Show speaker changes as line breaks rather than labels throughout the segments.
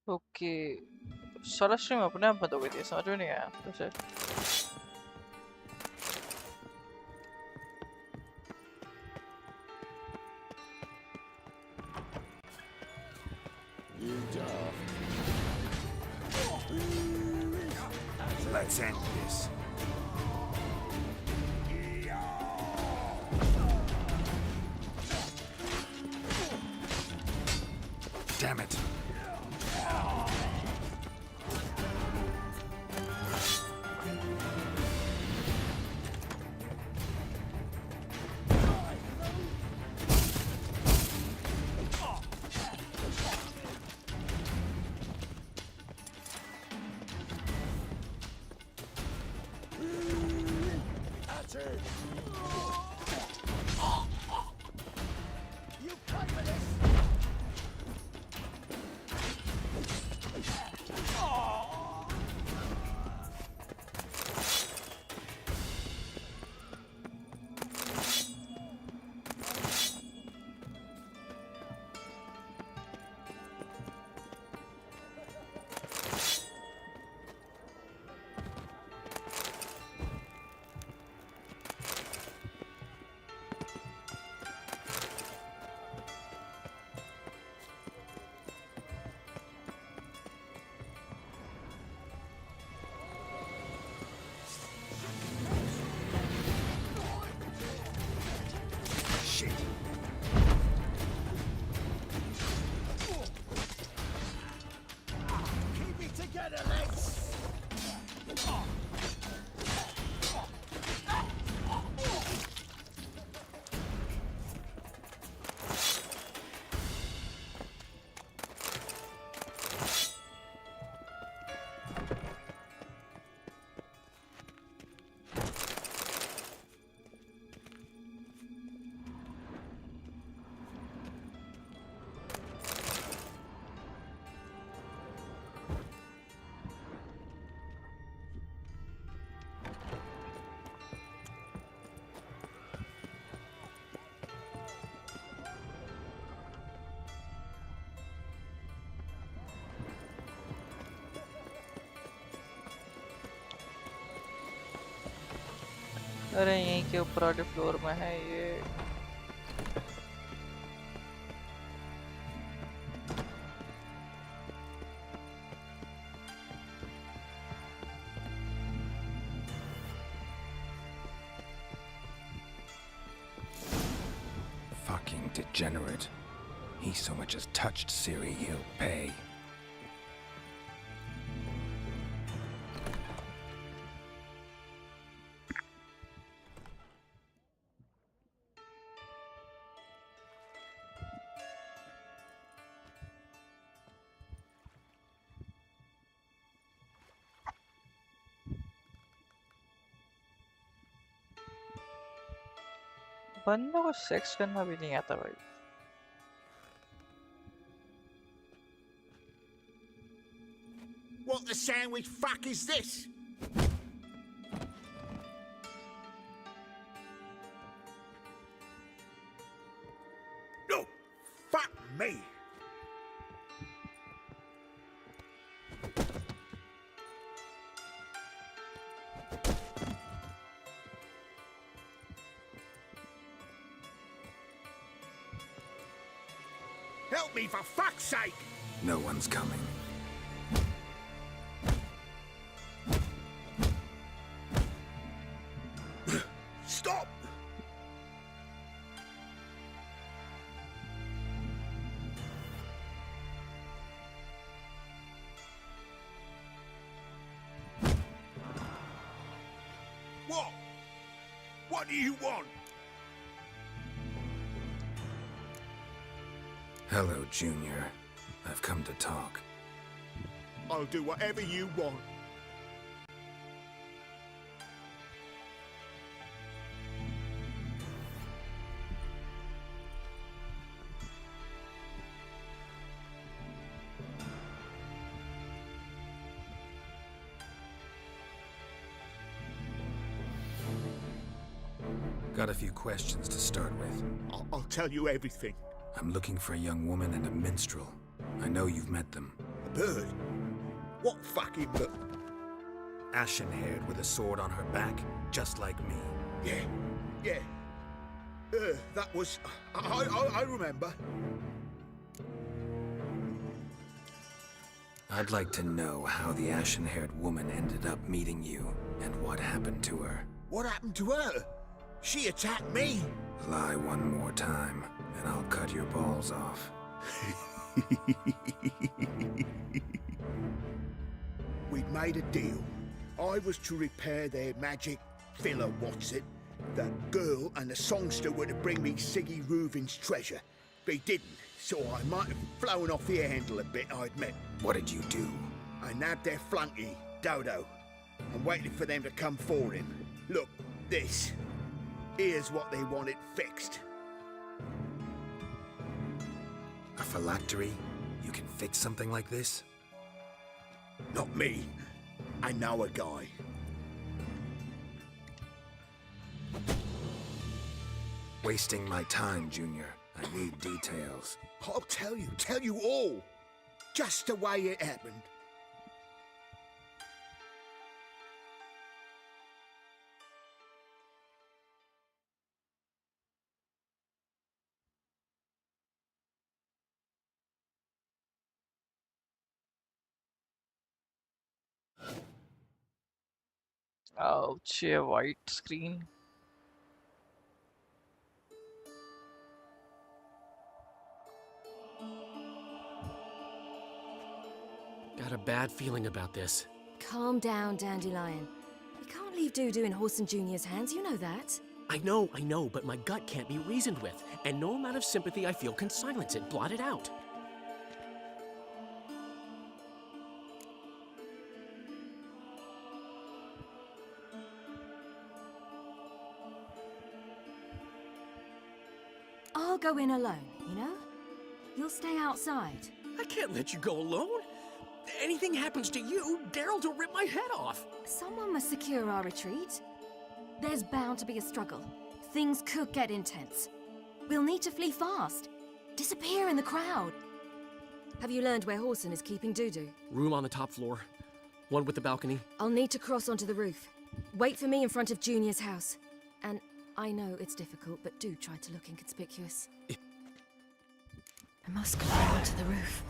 Okay. सारा stream अपने आप बंद हो गई थी, समझ में नहीं आया वैसे।
Let's end this. Damn it.
अरे यहीं के ऊपर वाले फ्लोर में है ये।
Fucking degenerate. He so much as touched Siri, he'll pay.
बंदों को सेक्स करना भी नहीं आता भाई।
What the sandwich fuck is this? No, fuck me. Help me for fuck's sake!
No one's coming.
Stop! What? What do you want?
Hello, Junior. I've come to talk.
I'll do whatever you want.
Got a few questions to start with.
I'll tell you everything.
I'm looking for a young woman and a minstrel. I know you've met them.
bird. What fucking bird?
Ashen-haired with a sword on her back, just like me.
Yeah. That was... I remember.
I'd like to know how the ashen-haired woman ended up meeting you, and what happened to her.
What happened to her? She attacked me.
Lie one more time, and I'll cut your balls off.
We'd made a deal. I was to repair their magic filler, The girl and the songster were to bring me Siggy Reuven's treasure. They didn't, so I might have flown off the handle a bit, I admit.
What did you do?
I nabbed their flunky, Dodo, and waited for them to come for him. Look, this. Here's what they wanted fixed.
A phylactery? You can fix something like this?
Not me. I know a guy.
Wasting my time, Junior. I need details.
I'll tell you all. Just the way it happened.
Ouch, a white screen.
Got a bad feeling about this.
Calm down, Dandelion. You can't leave Dudu in Horson Jr.'s hands, you know that.
I know, but my gut can't be reasoned with, and no amount of sympathy I feel can silence it, blot it out.
I'll go in alone, you know? You'll stay outside.
I can't let you go alone. Anything happens to you, Daryl'll rip my head off.
Someone must secure our retreat. There's bound to be a struggle. Things could get intense. We'll need to flee fast. Disappear in the crowd. Have you learned where Horson is keeping Dudu?
Room on the top floor. One with the balcony.
I'll need to cross onto the roof. Wait for me in front of Junior's house. And I know it's difficult, but do try to look inconspicuous. I must climb onto the roof.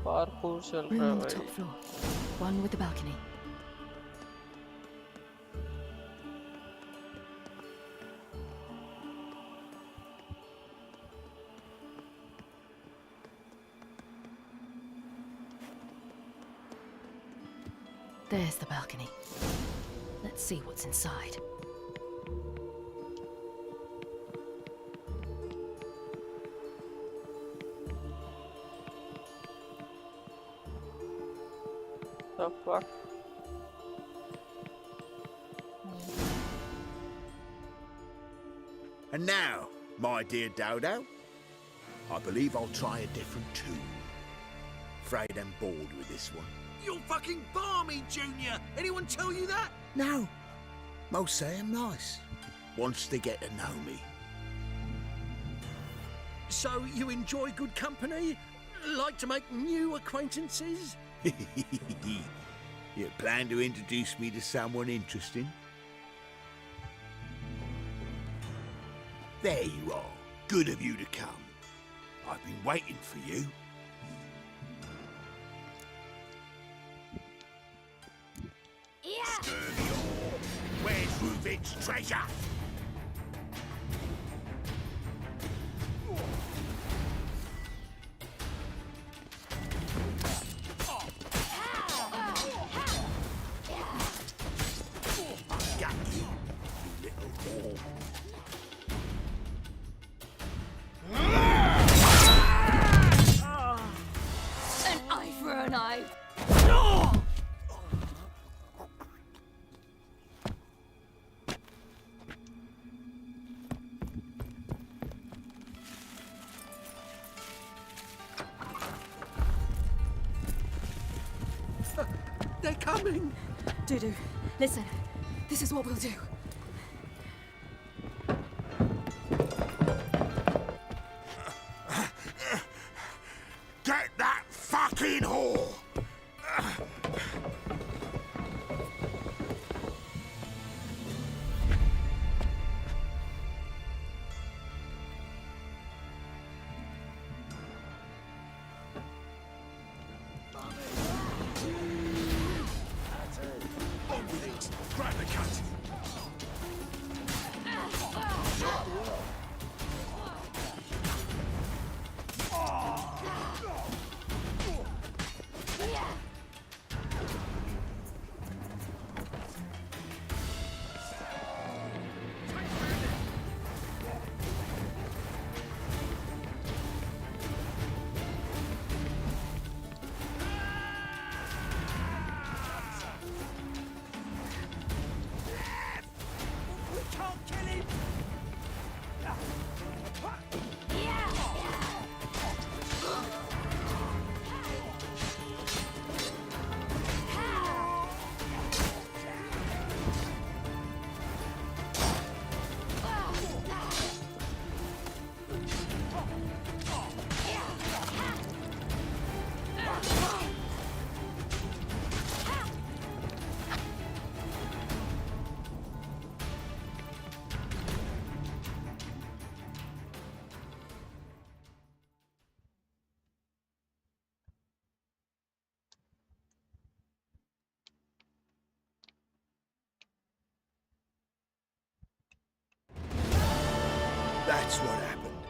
Parkour चल
Room
रहा
on
है
the
भाई.
top floor. One with the balcony. There's the balcony. Let's see what's inside.
The fuck?
And now, my dear Dodo, I believe I'll try a different tune. Afraid I'm bored with this one.
You're fucking balmy, Junior! Anyone tell you that?
No, most say I'm nice. Once they get to know me.
So you enjoy good company? Like to make new acquaintances?
You plan to introduce me to someone interesting? There you are. Good of you to come. I've been waiting for you. Scurvy all. Where's Reuven's treasure? Got you, you little whore.
An eye for an eye.
They're coming!
Dudu, listen. This is what we'll do.
Get that fucking whore! On with it! Grab the cut! That's what happened.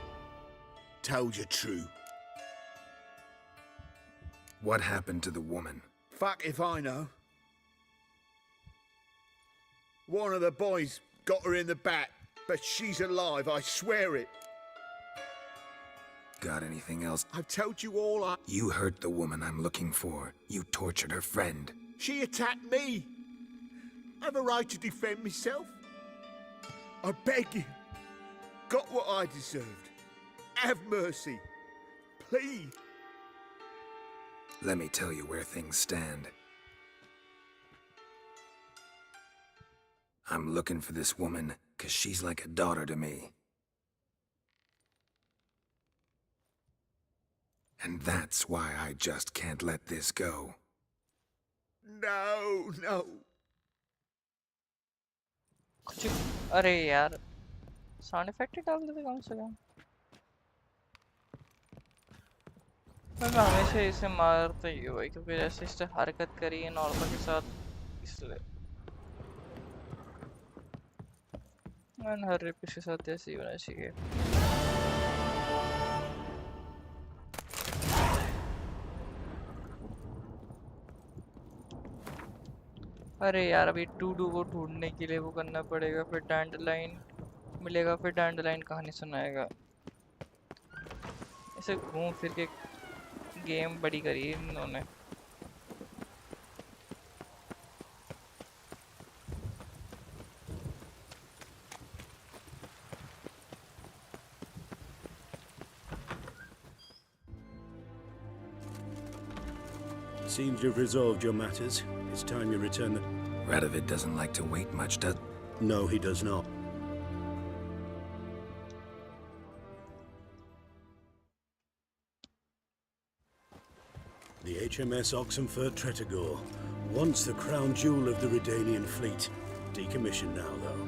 Told you true.
What happened to the woman?
Fuck if I know. One of the boys got her in the back, but she's alive, I swear it.
Got anything else?
I've told you all I...
You hurt the woman I'm looking for. You tortured her friend.
She attacked me. I have a right to defend myself. I beg you. Got what I deserved. Have mercy. Please.
Let me tell you where things stand. I'm looking for this woman, 'cause she's like a daughter to me. And that's why I just can't let this go.
No, no.
कुछ अरे यार sound effect ही डाल देते कम से कम। मैं हमेशा इसे मारता ही हुआ क्योंकि जैसे इसने हरकत करी है नॉर्मल के साथ, इसलिए हर रेपिश के साथ ऐसे ही होना चाहिए। अरे यार अभी टूडू को ढूंढने के लिए वो करना पड़ेगा, फिर डैंडलाइन मिलेगा, फिर डैंडलाइन कहानी सुनाएगा। ऐसे घूम फिर के गेम बड़ी करी है इन्होंने।
Seems you've resolved your matters. It's time you return the...
Radovid doesn't like to wait much, does...
No, he does not. The HMS Oxenford Tretogor, once the crown jewel of the Redanian fleet. Decommissioned now, though.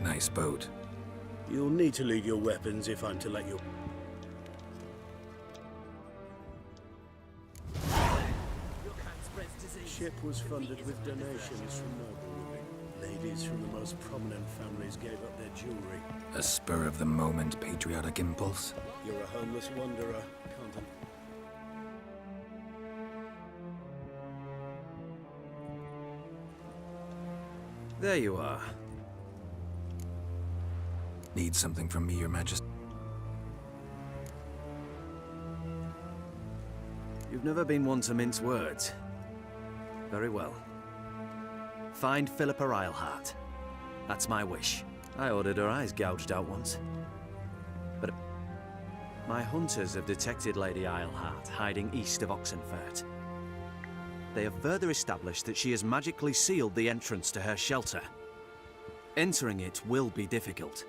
Nice boat.
You'll need to leave your weapons if I'm to let you... Ship was funded with donations from noble women. Ladies from the most prominent families gave up their jewelry.
A spur-of-the-moment patriotic impulse?
You're a homeless wanderer, can't
There you are.
Need something from me, Your Majesty?
You've never been one to mince words. Very well. Find Philippa Eilhart. That's my wish. I ordered her eyes gouged out once. But my hunters have detected Lady Eilhart hiding east of Oxenfurt. they have further established that she has magically sealed the entrance to her shelter. Entering it will be difficult.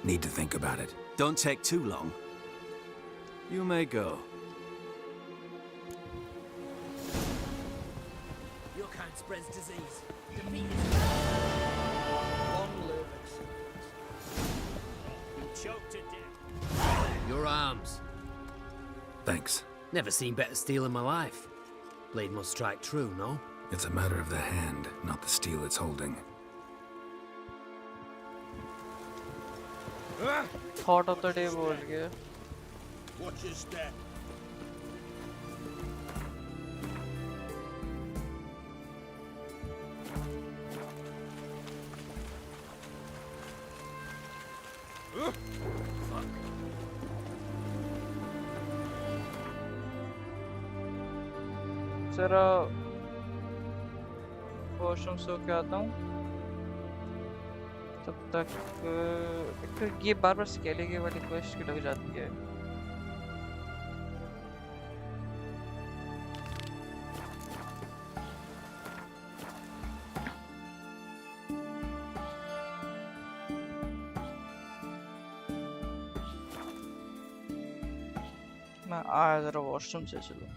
Need to think about it.
Don't take too long. You may go.
Your kind spreads disease. Defeat
Long live excellence.
choked to death.
Your arms.
Thanks.
Never seen better steel in my life. Blade must strike true, no?
It's a matter of the hand, not the steel it's holding.
Thought of the day बोल गया.
Watch your step.
जरा washroom सो के आता हूँ. तब तक ये बार बार स्केलेगे वाली क्वेस्ट की लग जाती है. मैं आया जरा वॉशरूम से चलो.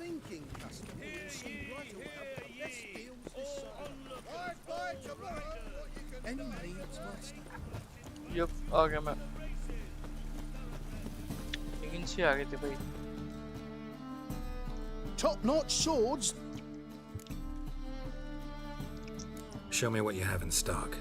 thinking customer will see right away how the best deals this summer. Right, tomorrow, what you can any needs must.
Yup आ गया मैं लेकिन से आ गए थे भाई
Top-notch swords.
Show me what you have in stock.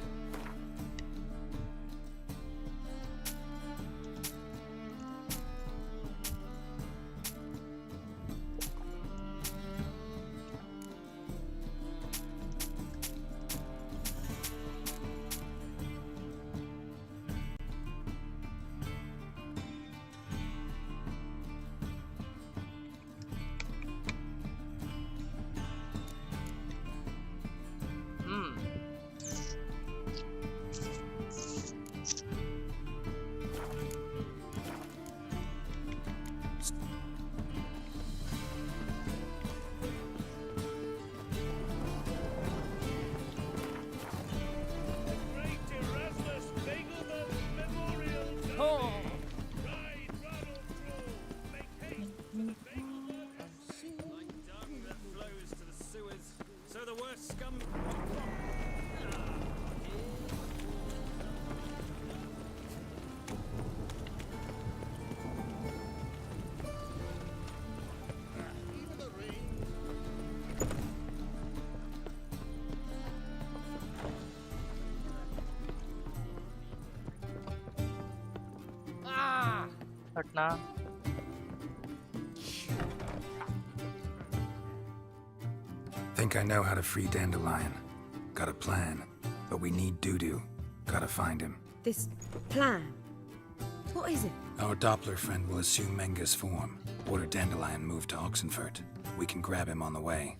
हटना
Think I know how to free Dandelion. Got a plan, but we need Dudu. Gotta find him.
This plan? What is it?
Our Doppler friend will assume Menga's form. Order Dandelion moved to Oxenfurt. We can grab him on the way.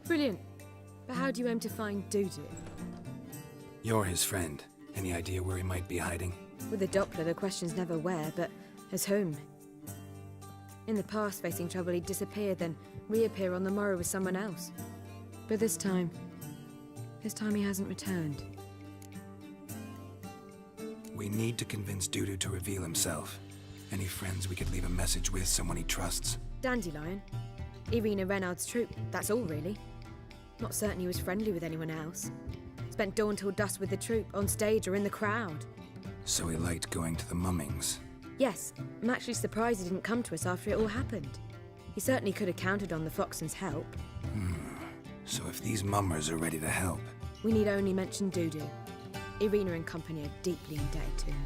Brilliant. But how do you aim to find Dudu?
You're his friend. Any idea where he might be hiding?
With the Doppler, the question's never where, but as whom. In the past, facing trouble, he'd disappear, then reappear on the morrow with someone else. But this time he hasn't returned.
We need to convince Dudu to reveal himself. Any friends we could leave a message with, someone he trusts?
Dandelion. Irina Renard's troupe, that's all really. Not certain he was friendly with anyone else. Spent dawn till dusk with the troupe, on stage or in the crowd.
So he liked going to the mummings.
Yes, I'm actually surprised he didn't come to us after it all happened. He certainly could have counted on the Foxen's help.
So if these mummers are ready to help...
We need only mention Dudu. Irina and company are deeply indebted to him.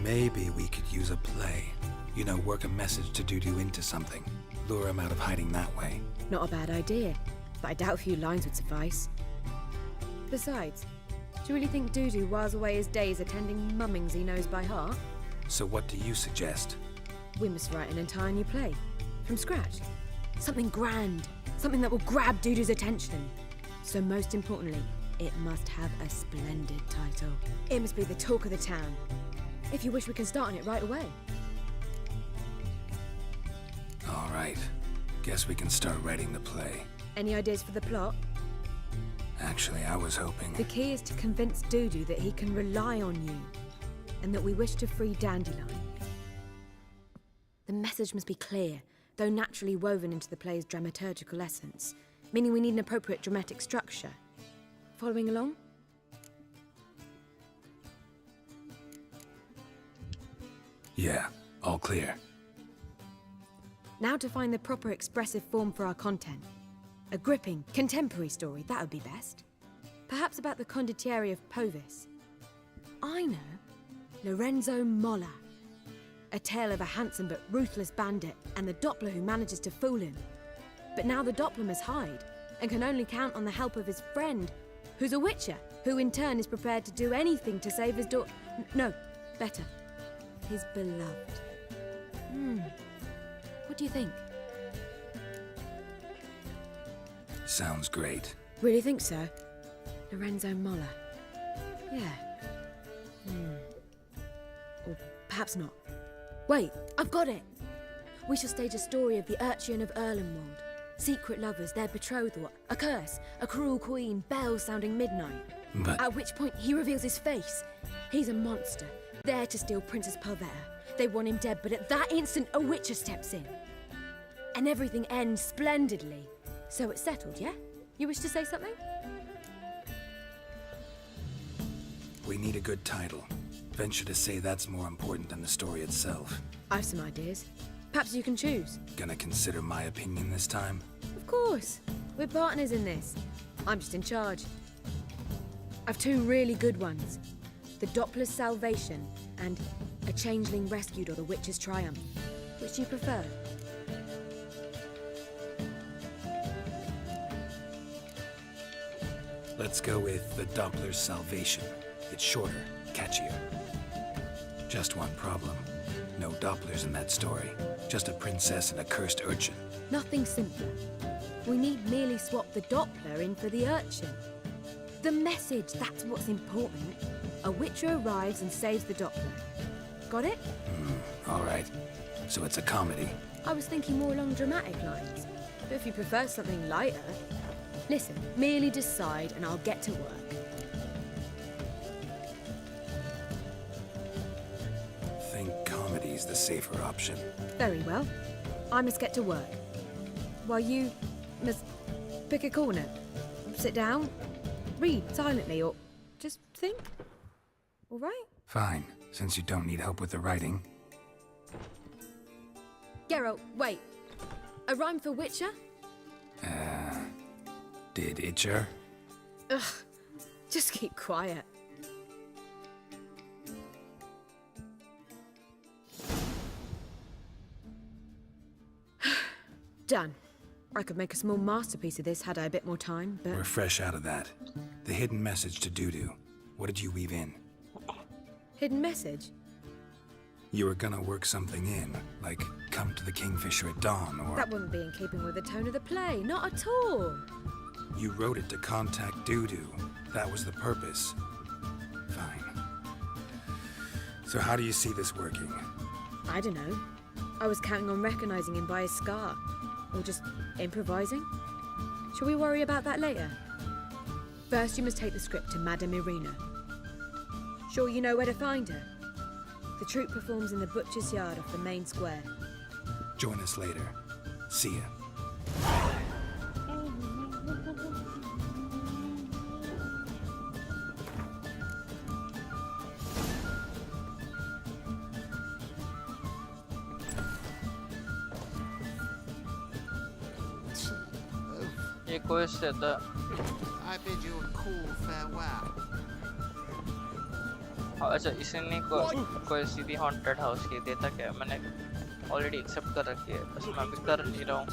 Maybe we could use a play. You know, work a message to Dudu into something. Lure him out of hiding that way.
Not a bad idea, but I doubt a few lines would suffice. Besides, do you really think Dudu whiles away his days attending mummings he knows by heart?
So what do you suggest?
We must write an entire new play. From scratch. Something grand. Something that will grab Dudu's attention. So most importantly, it must have a splendid title. It must be the talk of the town. If you wish, we can start on it right away.
All right. Guess we can start writing the play.
Any ideas for the plot?
Actually, I was hoping...
The key is to convince Dudu that he can rely on you, and that we wish to free Dandelion. The message must be clear, though naturally woven into the play's dramaturgical essence, meaning we need an appropriate dramatic structure. Following along?
Yeah, all clear.
Now to find the proper expressive form for our content. A gripping, contemporary story, that would be best. Perhaps about the condottieri of Povis. I know. Lorenzo Molla. A tale of a handsome but ruthless bandit and the Doppler who manages to fool him. But now the Doppler must hide and can only count on the help of his friend, who's a witcher, who in turn is prepared to do anything to save his daughter. No, better. His beloved. What do you think?
Sounds great.
Really think so? Lorenzo Molla. Yeah. Or perhaps not. Wait, I've got it! We shall stage a story of the Urcheon of Erlenwald. Secret lovers, their betrothal, a curse, a cruel queen, bells sounding midnight.
But...
At which point he reveals his face. He's a monster, there to steal Princess Palvera, They want him dead, but at that instant, a Witcher steps in. And everything ends splendidly. So it's settled, yeah? You wish to say something?
We need a good title. Venture to say that's more important than the story itself.
I've some ideas. Perhaps you can choose.
Gonna consider my opinion this time?
Of course. We're partners in this. I'm just in charge. I've two really good ones. The Doppler's Salvation and A Changeling Rescued or The Witcher's Triumph. Which do you prefer?
Let's go with the Doppler's Salvation. It's shorter, catchier. Just one problem. No Dopplers in that story. Just a princess and a cursed urchin.
Nothing simpler. We need merely swap the Doppler in for the urchin. The message, that's what's important. A Witcher arrives and saves the Doppler. Got it?
All right. So it's a comedy.
I was thinking more along dramatic lines. But if you prefer something lighter... Listen, merely decide and I'll get to work.
Think comedy's the safer option.
Very well. I must get to work. While you must pick a corner. Sit down, read silently, or just think. All right?
Fine, since you don't need help with the writing.
Geralt, wait. A rhyme for Witcher?
Did Itcher?
Ugh, just keep quiet. Done. I could make a small masterpiece of this had I a bit more time, but...
We're fresh out of that. The hidden message to Dudu. What did you weave in?
Hidden message?
You were gonna work something in, like come to the Kingfisher at dawn, or...
That wouldn't be in keeping with the tone of the play, not at all.
You wrote it to contact Dudu. That was the purpose. Fine. So how do you see this working?
I don't know. I was counting on recognizing him by his scar. Or just improvising. Shall we worry about that later? First, you must take the script to Madame Irina. Sure you know where to find her? The troupe performs in the butcher's yard off the main square.
Join us later. See ya.
ये quest है था
I bid you a cool farewell.
अच्छा इसने quest सीधी haunted house की देता क्या मैंने already accept कर रखी है बस मैं अभी कर नहीं रहा हूँ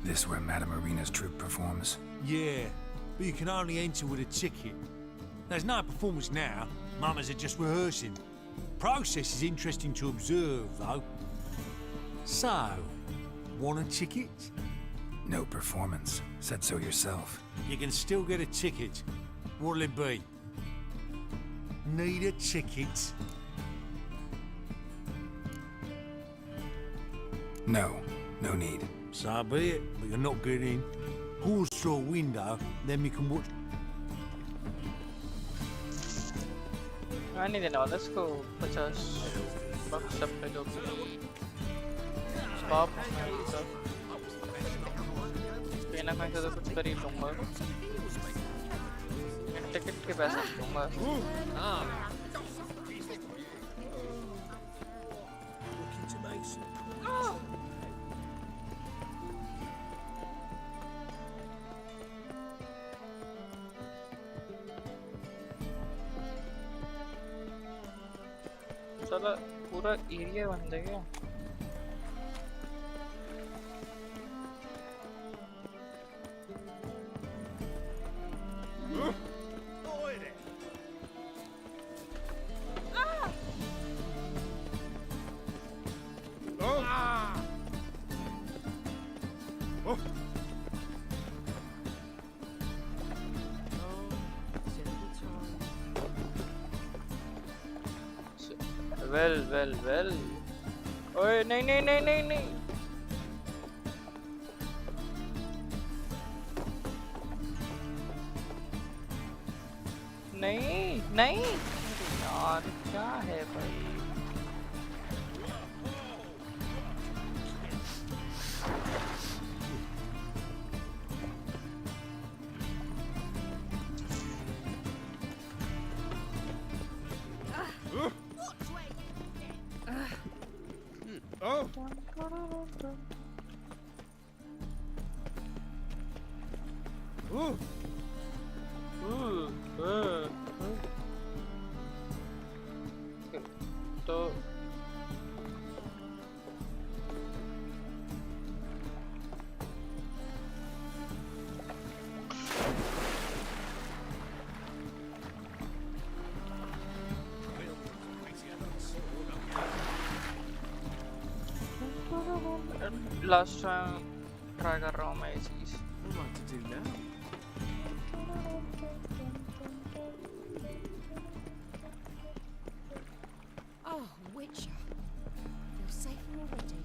This where Madame Irina's troupe performs?
Yeah, but you can only enter with a ticket. There's no performance now. Mamas are just rehearsing. Process is interesting to observe, though. So, want a ticket?
No performance. Said so yourself.
You can still get a ticket. What'll it be? Need a ticket?
No. No need.
So be it, but you're not getting in. Pause through a window, then we can watch.
मैं नहीं देने वाला इसको 50 बक्स सब पे जो stop कहीं ना कहीं से तो कुछ कर ही लूँगा टिकट के पैसे लूँगा साला पूरा एरिया बन जाएगा वेल ओए नहीं नहीं नहीं नहीं नहीं नहीं नहीं यार क्या है भाई तो लास्ट टाइम ट्राई कर रहा हूँ मैं ये चीज
What to do now?
Oh, Witcher. You're safer already.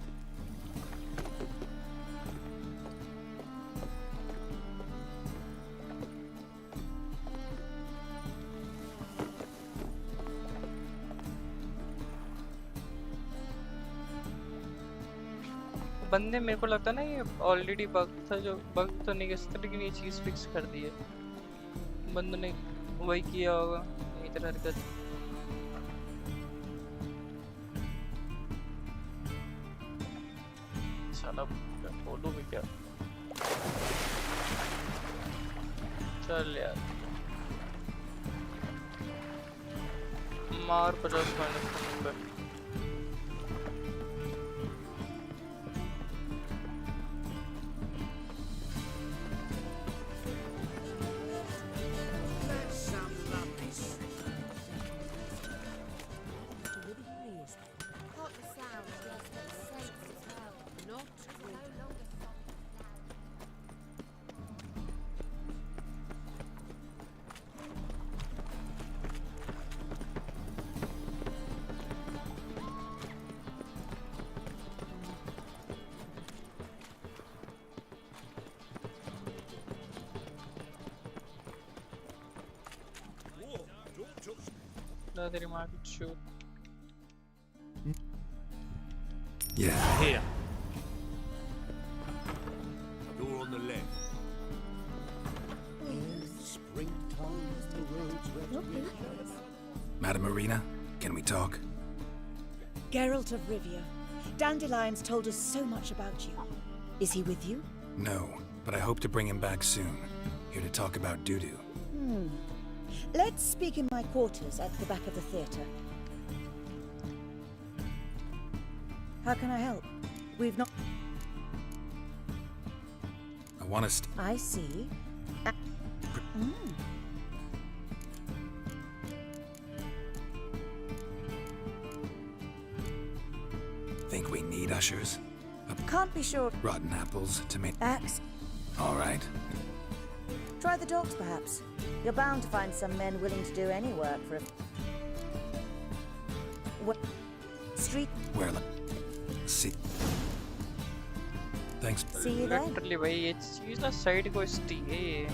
बंदे मेरे को लगता है ना ये ऑलरेडी बग था जो बग तो नहीं किस तरह की ये चीज फिक्स कर दी है बंदों ने वही किया होगा यही तरह हरकत साला बोलूं भी क्या चल यार मार 50 minus number No, they might shoot.
Yeah.
Here. Door on the left.
Madam Marina, can we talk?
Geralt of Rivia. Dandelion's told us so much about you. Is he with you?
No, but I hope to bring him back soon. Here to talk about doo-doo.
Let's speak in my quarters at the back of the theatre. How can I help? We've not...
I want to
I see.
Think we need ushers?
Can't be sure.
Rotten apples, tomato...
Axe.
All right.
Try the dogs, perhaps. You're bound to find some men willing to do any work for a... Street...
Where... See... Thanks.
See you then.
Literally भाई ये चीज़ ना side को स्टी है ये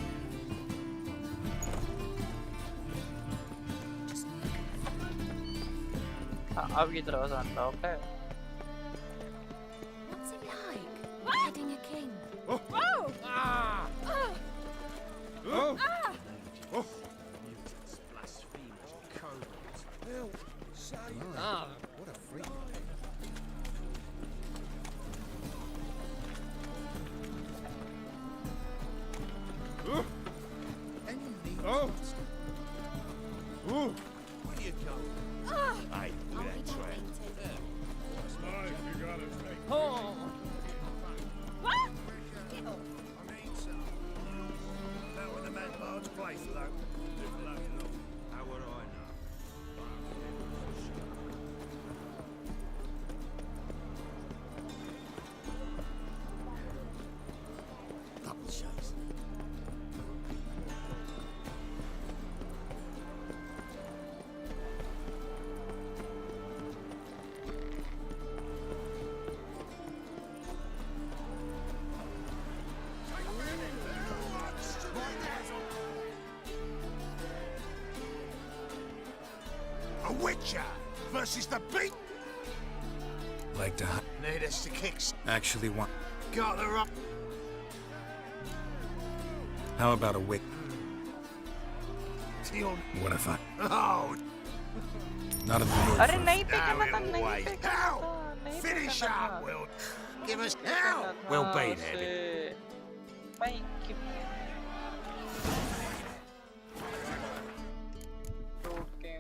हाँ अब ये दरवाज़ा अनलॉक है
What's it like? Beheading a king.
What a freak.
Where do you go? Hey, look at that trap.
Now when the man barge place, though.
How would I know?
Witcher versus the beat.
Like to
Need us to kick.
actually want.
Got the right.
How about a wick?
Deal.
What if I?
Oh,
Not in the mood
अरे
for.
नहीं पे
now
करना था
it'll
नहीं
wait.
पे करना
How?
था नहीं पे
Finish
करना
up,
था
Will. Give us
करना
now.
था
We'll beat
उसे।
him.
भाई कि- ओके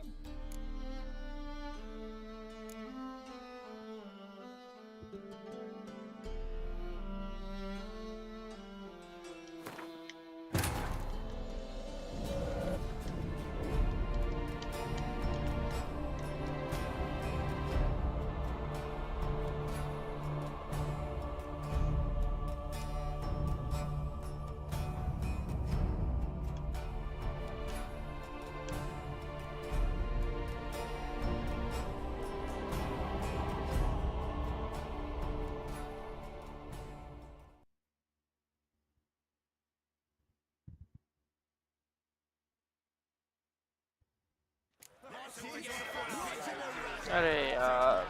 अरे यार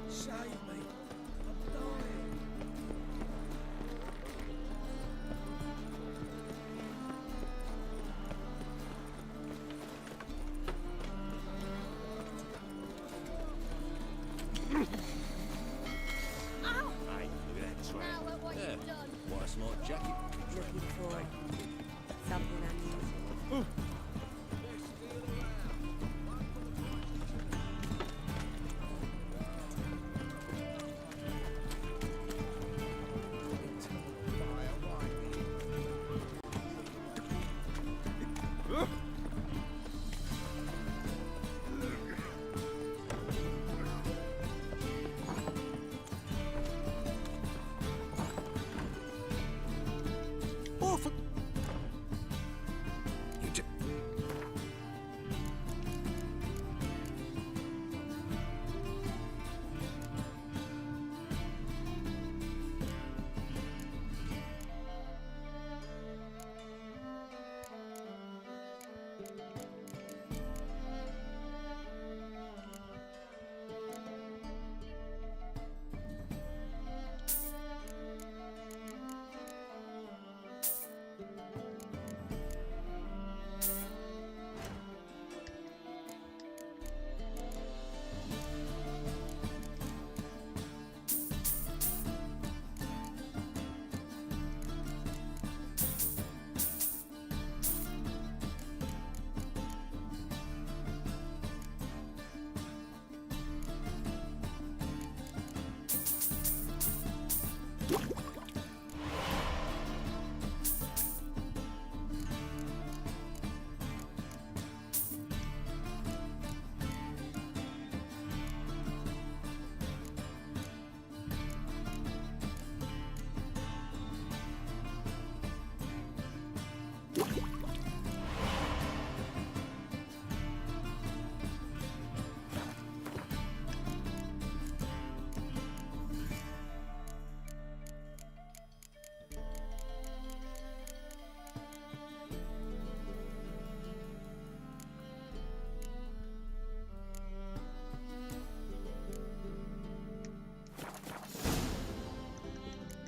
Save me. I'm dying.
Hey, look at that track.
Now look what you've done.
Wife's light jacket.
Looking for something unusual.
You just.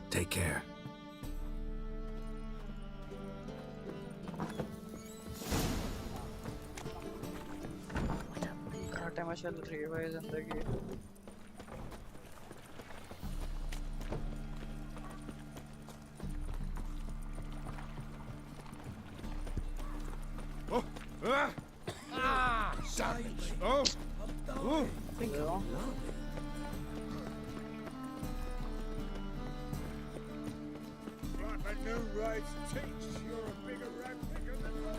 Take care.
घाटे में चल रही है भाई जिंदगी
Like my new rights teach, you're a bigger rat picker than me.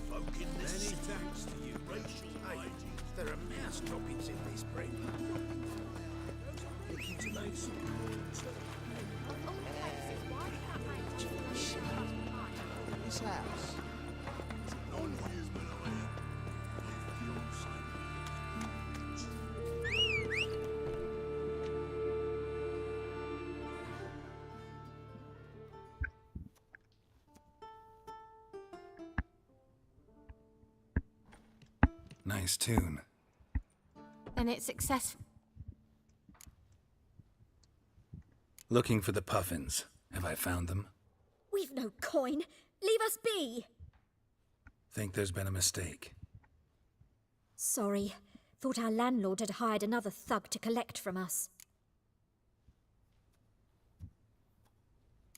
Folk in this city, thanks to you, racial hygiene. There are mouse droppings in this spring. Looking to make some.
This house.
Nice tune.
And it's successful.
Looking for the puffins. Have I found them?
We've no coin. Leave us be.
Think there's been a mistake.
Sorry. Thought our landlord had hired another thug to collect from us.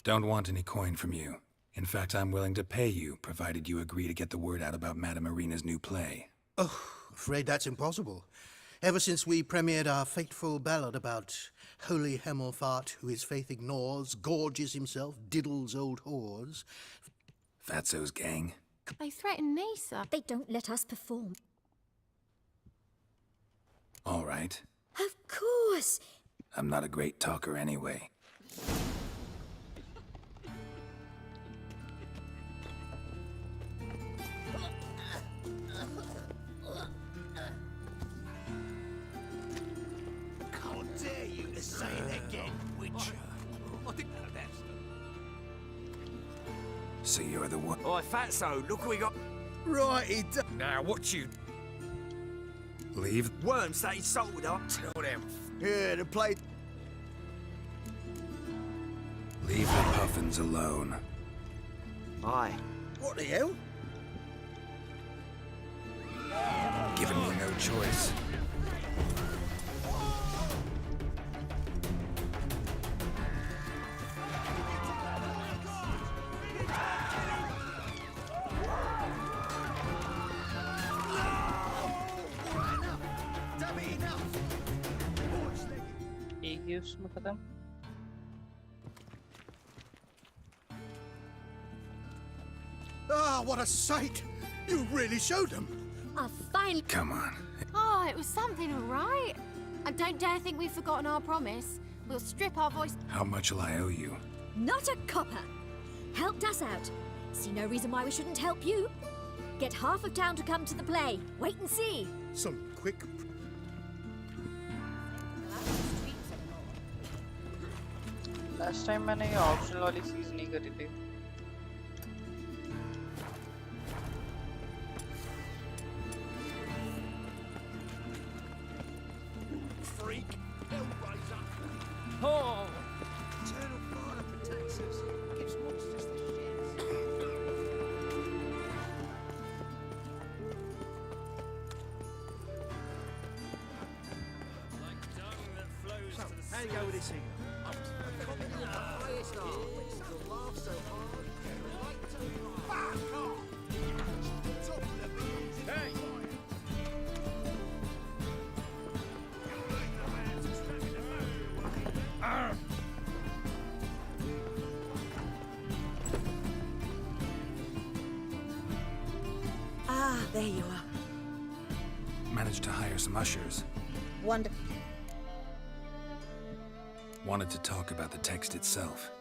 Don't want any coin from you. In fact, I'm willing to pay you, provided you agree to get the word out about Madame Irina's new play.
Oh, afraid that's impossible. Ever since we premiered our fateful ballad about holy Hemelfart, who his faith ignores, gorges himself, diddles old whores.
Fatso's gang.
They threaten Nisa.
They don't let us perform.
All right.
Of course.
I'm not a great talker anyway.
How dare you to say it again, Witcher? I think that's...
So you're the one.
Oi, Fatso, look what we got.
Right,
Now, what you...
Leave.
Worms that he sold up. Tell them.
Yeah, the play...
Leave the puffins alone.
Aye.
What the hell?
Giving me no choice.
एक ही उसमें खत्म.
Ah, what a sight! You really showed them.
A fine...
Come on.
Oh, it was something, all right. And don't dare think we've forgotten our promise. We'll strip our voice.
How much will I owe you?
Not a copper. Helped us out. See no reason why we shouldn't help you. Get half of town to come to the play. Wait and see.
Some quick...
Last time मैंने ये optional वाली चीज नहीं करी थी.
Freak! Hellraiser!
Oh!
Eternal Father protects us. Gives monsters the shits.
Like dung that flows
So,
to the
how do you go with this here?
Ah, there you are.
Managed to hire some ushers.
Wonderful.
Wanted to talk about the text itself.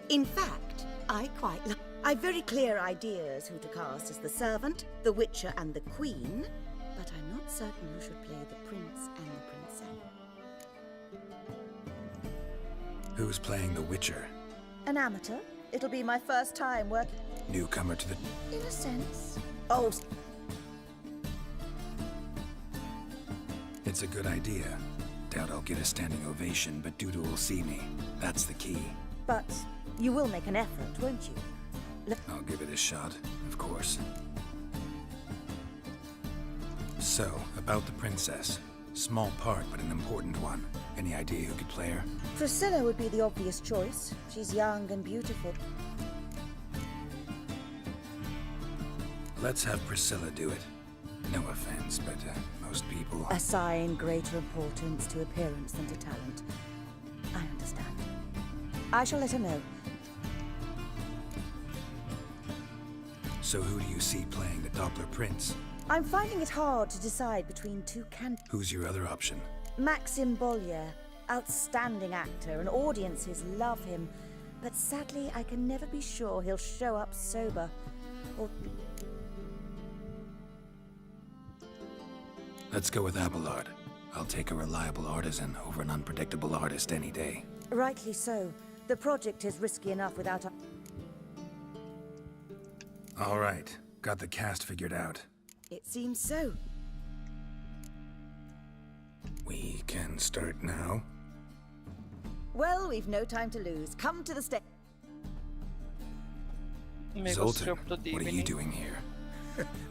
In fact, I quite like... I've very clear ideas who to cast as the servant, the witcher and the queen, but I'm not certain who should play the prince and the princess.
Who's playing the Witcher?
An amateur. It'll be my first time working...
Newcomer to the...
In a sense. Oh,
It's a good idea. Doubt I'll get a standing ovation, but Dudu will see me. That's the key.
but you will make an effort, won't you?
I'll give it a shot, of course. So, about the princess. Small part, but an important one. Any idea who could play her?
Priscilla would be the obvious choice. She's young and beautiful.
Let's have Priscilla do it. No offense, but most people...
Assign greater importance to appearance than to talent. I understand. I shall let her know.
So who do you see playing the Doppler Prince?
I'm finding it hard to decide between two
Who's your other option?
Maxim Bollier, outstanding actor, and audiences love him. But sadly, I can never be sure he'll show up sober. Or...
Let's go with Abelard. I'll take a reliable artisan over an unpredictable artist any day.
Rightly so. The project is risky enough without a...
All right. Got the cast figured out.
It seems so.
We can start now.
Well, we've no time to lose. Come to the stage.
Zoltan, what are you doing here?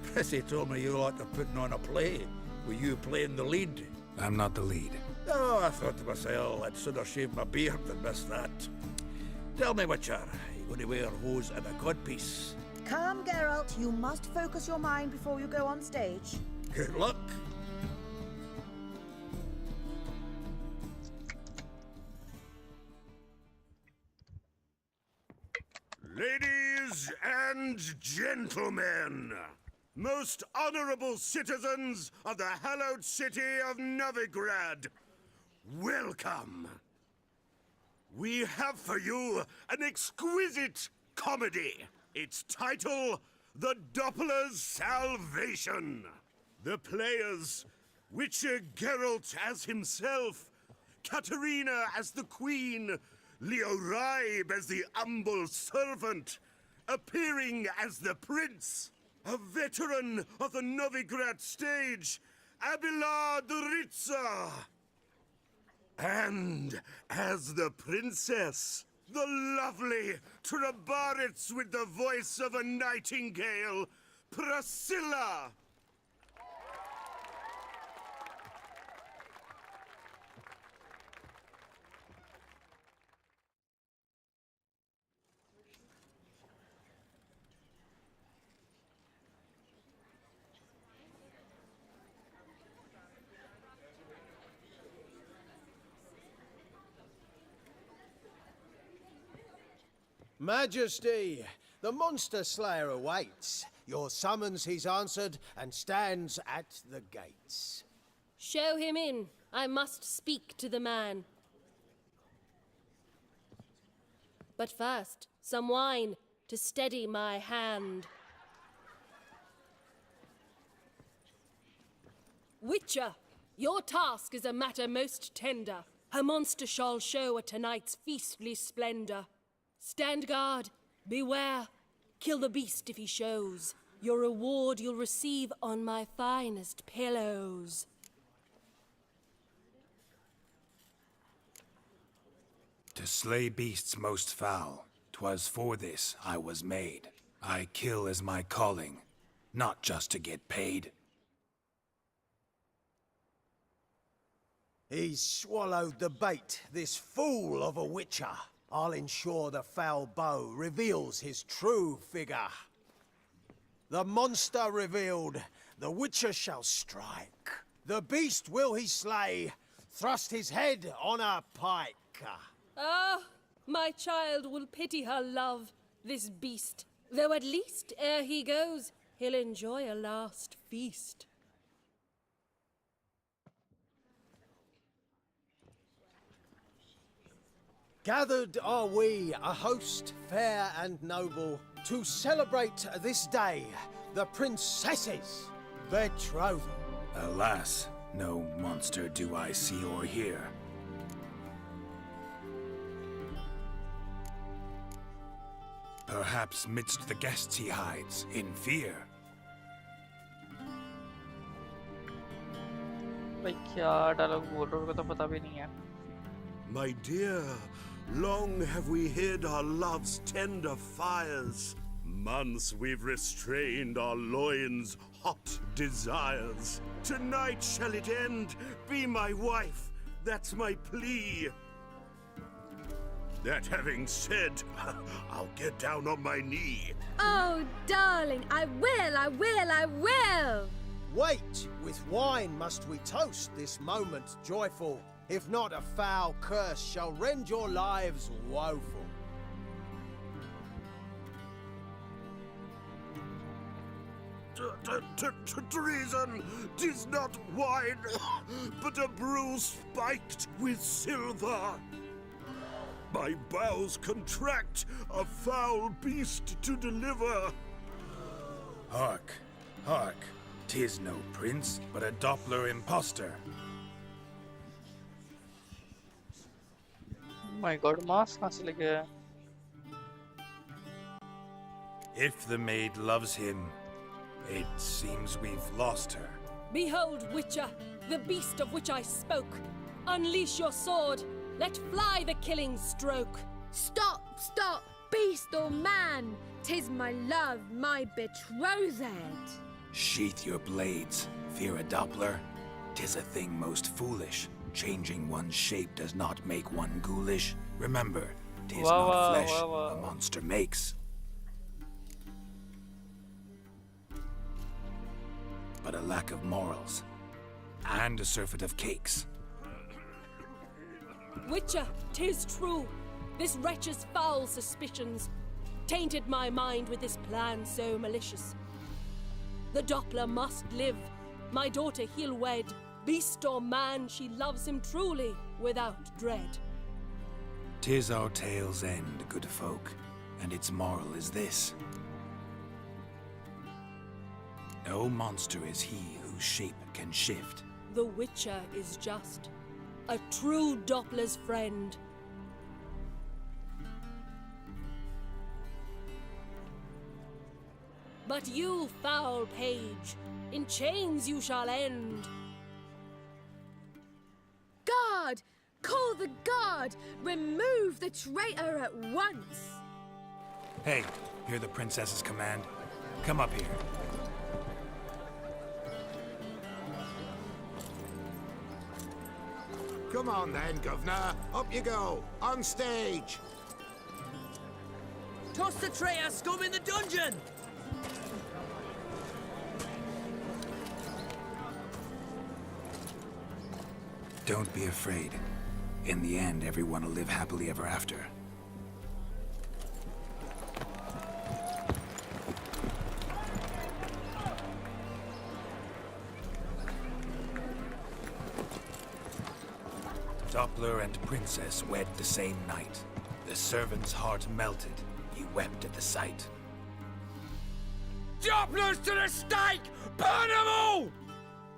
Prissy told me you like to putting on a play. Were you playing the lead?
I'm not the lead.
Oh, I thought to myself, I'd sooner shave my beard than miss that. Tell me, Witcher, you going to wear hose and a codpiece?
Calm, Geralt. You must focus your mind before you go on stage.
Good luck.
Ladies and gentlemen, most honorable citizens of the hallowed city of Novigrad, welcome. We have for you an exquisite comedy. Its title, The Doppler's Salvation. The players, Witcher Geralt as himself, Katerina as the Queen, Leo Raib as the humble servant, appearing as the Prince, a veteran of the Novigrad stage, Abelard Ritza. And as the Princess, the lovely Trabaritz with the voice of a nightingale, Priscilla.
Majesty, the monster slayer awaits. Your summons he's answered and stands at the gates.
Show him in. I must speak to the man. But first, some wine to steady my hand. Witcher, your task is a matter most tender. A monster shall show at tonight's feastly splendor. Stand guard, beware, kill the beast if he shows. Your reward you'll receive on my finest pillows.
To slay beasts most foul, 'twas for this I was made. I kill as my calling, not just to get paid.
He's swallowed the bait, this fool of a witcher. I'll ensure the foul bow reveals his true figure. The monster revealed, the witcher shall strike. The beast will he slay, thrust his head on a pike.
Ah, my child will pity her love, this beast. Though at least, ere he goes, he'll enjoy a last feast.
Gathered are we, a host fair and noble, to celebrate this day, the princess's betrothal.
Alas, no monster do I see or hear. Perhaps midst the guests he hides, in fear.
भाई क्या dialogue बोल रहे हो को तो पता भी नहीं है.
My dear, long have we hid our love's tender fires. Months we've restrained our loins' hot desires. Tonight shall it end, be my wife, that's my plea. That having said, I'll get down on my knee.
Oh, darling, I will, I will, I will!
Wait, with wine must we toast this moment joyful. If not, a foul curse shall rend your lives woeful.
Treason! 'Tis not wine, but a brew spiked with silver. My bowels contract, a foul beast to deliver.
Hark, hark, 'tis no prince, but a Doppler impostor.
My God, mask कहाँ से लेके आया?
If the maid loves him, It seems we've lost her.
Behold, Witcher, the beast of which I spoke. Unleash your sword. Let fly the killing stroke.
Stop, stop, beast or man! 'Tis my love, my betrothed.
Sheath your blades, fear a Doppler. 'Tis a thing most foolish. Changing one's shape does not make one ghoulish. Remember, 'tis not flesh a monster makes, but a lack of morals and a surfeit of cakes.
Witcher, 'tis true. This wretch's foul suspicions tainted my mind with this plan so malicious. The Doppler must live. My daughter he'll wed. Beast or man, she loves him truly, without dread.
'Tis our tale's end, good folk, and its moral is this. No monster is he whose shape can shift.
The Witcher is just a true Doppler's friend. But you, foul page, in chains you shall end.
Guard! Call the guard! Remove the traitor at once!
Hey, hear the princess's command? Come up here.
Come on then, Governor. Up you go. On stage.
Toss the traitor scum in the dungeon!
Don't be afraid. In the end, everyone will live happily ever after. Doppler and princess wed the same night. The servant's heart melted. He wept at the sight.
Dopplers to the stake! Burn them all!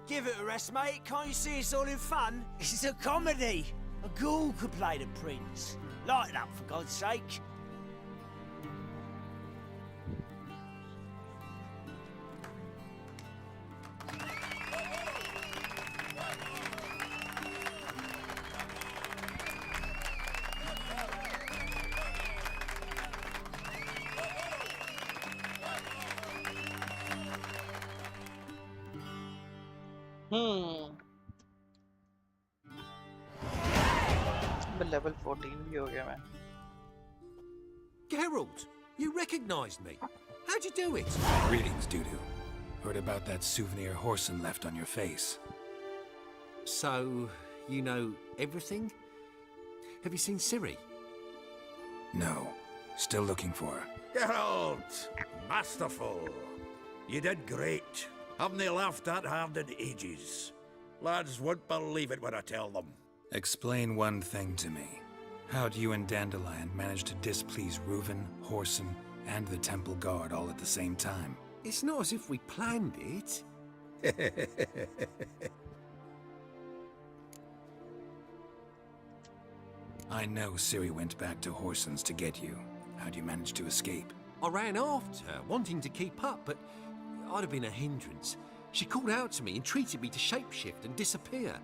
Give it a rest, mate. Can't you see it's all in fun? This is a comedy. A ghoul could play the prince. Lighten up, for God's sake.
Level 14 भी हो गया मैं.
Geralt, you recognized me. How'd you do it?
Greetings, Dudu. Heard about that souvenir Horson left on your face.
So, you know everything? Have you seen Ciri?
No. Still looking for her.
Geralt! Masterful. You did great. Haven't they laughed that hard in ages? Lads won't believe it when I tell them.
Explain one thing to me. How do you and Dandelion manage to displease Reuven, Horson, and the Temple Guard all at the same time?
It's not as if we planned it.
I know Ciri went back to Horson's to get you. How'd you manage to escape?
I ran after her, wanting to keep up, but I'd have been a hindrance. She called out to me, entreated me to shapeshift and disappear.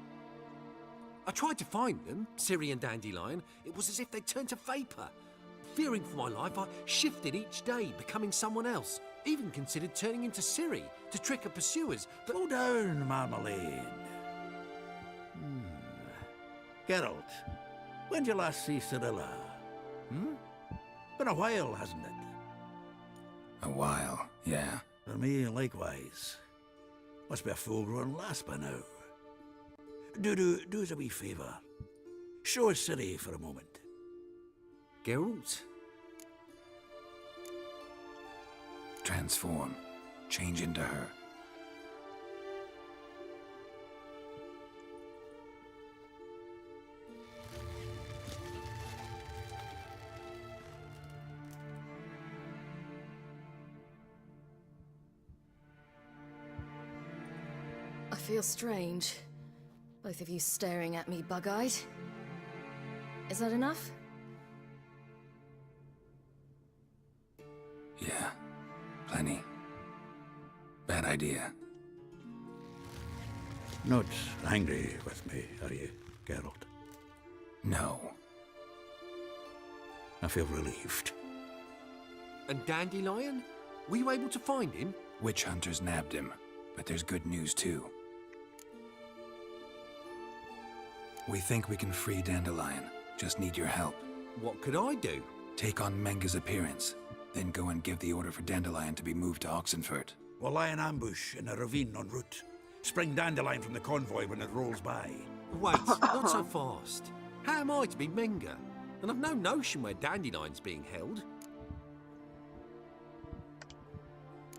I tried to find them, Ciri and Dandelion. It was as if they'd turned to vapour. Fearing for my life, I shifted each day, becoming someone else. Even considered turning into Ciri to trick her pursuers, but...
Slow down, Marmalade. Geralt, when did you last see Cirilla? Been a while, hasn't it?
A while, yeah.
For me, likewise. Must be a full-grown lass by now. Do us a wee favour. Show us Ciri for a moment.
Geralt?
Transform. Change into her.
I feel strange. Both of you staring at me bug-eyed. Is that enough?
Yeah. Plenty. Better idea.
Not angry with me, are you, Geralt?
No.
I feel relieved.
And Dandelion? Were you able to find him?
Witch hunters nabbed him, but there's good news too. We think we can free Dandelion. Just need your help.
What could I do?
Take on Menga's appearance, then go and give the order for Dandelion to be moved to Oxenfurt.
We'll lie in ambush in a ravine en route. Spring Dandelion from the convoy when it rolls by.
Wait, not so fast. How am I to be Menga? And I've no notion where Dandelion's being held.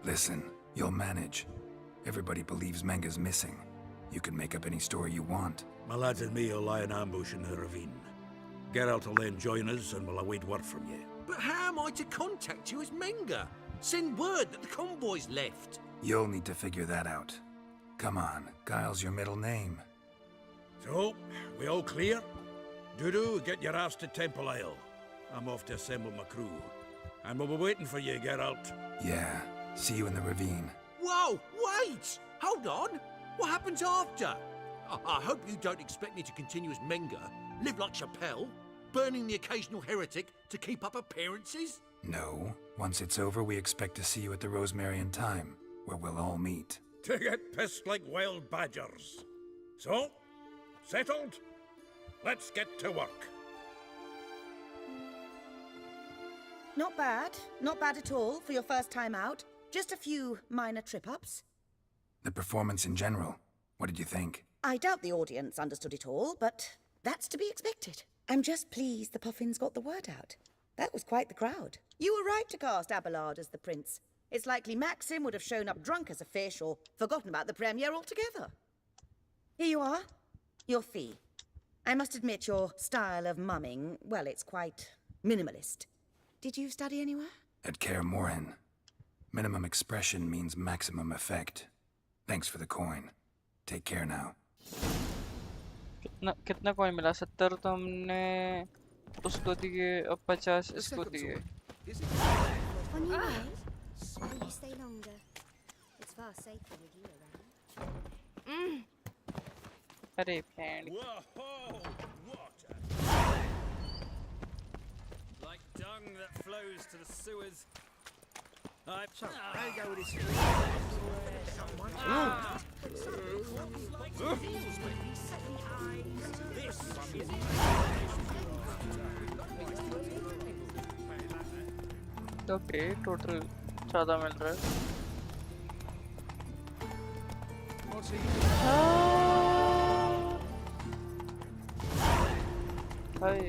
Listen, you'll manage. Everybody believes Menga's missing. You can make up any story you want.
My lads and me will lie in ambush in the ravine. Geralt will then join us and we'll await word from you.
But how am I to contact you as Menga? Send word that the convoy's left.
You'll need to figure that out. Come on, Guile's your middle name.
So, we all clear? Dudu, get your ass to Temple Isle. I'm off to assemble my crew. And we'll be waiting for you, Geralt.
Yeah, see you in the ravine.
Whoa, wait! Hold on! What happens after? I hope you don't expect me to continue as Menga, live like Chappelle, burning the occasional heretic to keep up appearances?
No. Once it's over, we expect to see you at the Rosemary in Time, where we'll all meet.
To get pissed like wild badgers. So, settled? Let's get to work.
Not bad. Not bad at all for your first time out. Just a few minor trip-ups.
The performance in general, what did you think?
I doubt the audience understood it all, but that's to be expected. I'm just pleased the Puffins got the word out. That was quite the crowd. You were right to cast Abelard as the prince. It's likely Maxim would have shown up drunk as a fish or forgotten about the premiere altogether. Here you are. Your fee. I must admit your style of mumming, well, it's quite minimalist. Did you study anywhere?
At Kaer Morhen. Minimum expression means maximum effect. Thanks for the coin. Take care now.
कितना coin मिला 70 तो हमने उसको दिए अब 50 इसको दिए.
On your way? Maybe stay longer. It's far safer with you around.
अरे band.
Like dung that flows to the sewers. So, how you go with this?
Okay total 14 मिल रहा है. हाय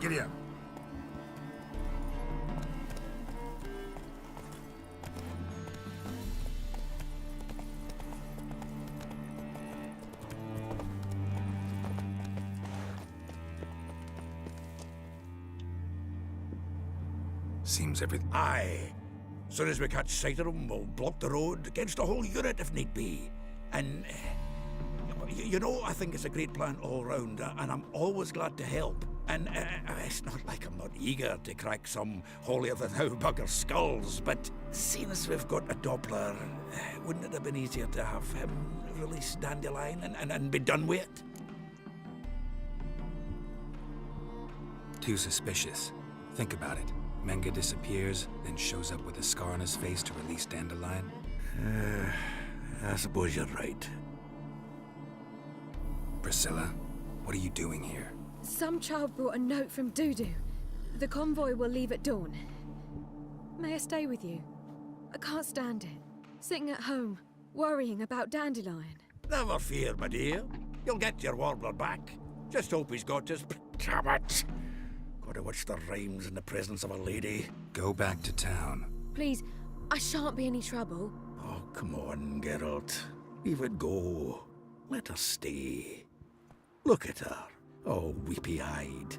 Giddy up. Seems everything.
Aye. Soon as we catch sight of them, we'll block the road against a whole unit if need be. And, you know, I think it's a great plan all round, and I'm always glad to help. And it's not like I'm not eager to crack some holier-than-thou bugger skulls, but seeing as we've got a Doppler, wouldn't it have been easier to have him release Dandelion and be done with it?
Too suspicious. Think about it. Menga disappears, then shows up with a scar on his face to release Dandelion.
I suppose you're right.
Priscilla, what are you doing here?
Some child brought a note from Dudu. The convoy will leave at dawn. May I stay with you? I can't stand it. Sitting at home, worrying about Dandelion.
Never fear, my dear. You'll get your warbler back. Just hope he's got his... Damn it! Gotta watch the rhymes in the presence of a lady.
Go back to town.
Please, I shan't be any trouble.
Oh, come on, Geralt. Leave it go. Let her stay. Look at her, all weepy-eyed.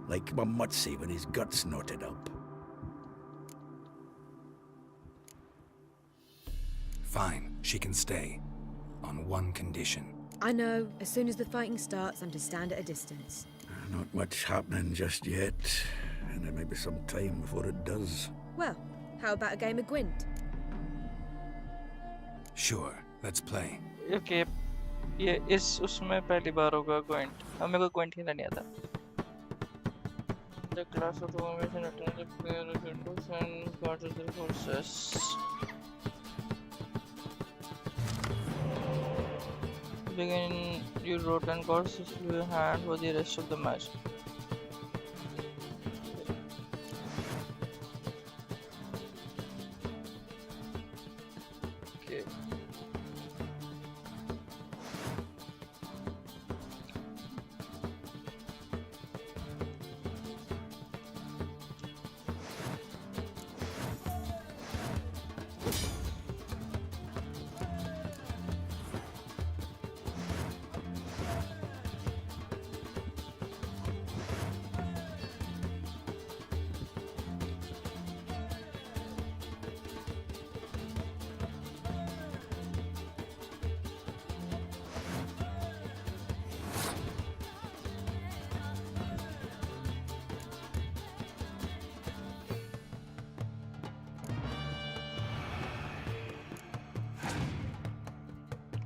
Like my Mutsy when his gut's knotted up.
Fine, she can stay. On one condition.
I know, as soon as the fighting starts, I'm to stand at a distance.
Not much happening just yet, and there may be some time before it does.
Well, how about a game of Gwent?
Sure, let's play.
Okay, ये इस उसमें पहली बार होगा Gwent. अब मेरे को Gwent खेलना नहीं आता. The class of formation returns the player windows and part of the forces. Begin your rotten courses to your hand for the rest of the match. Okay.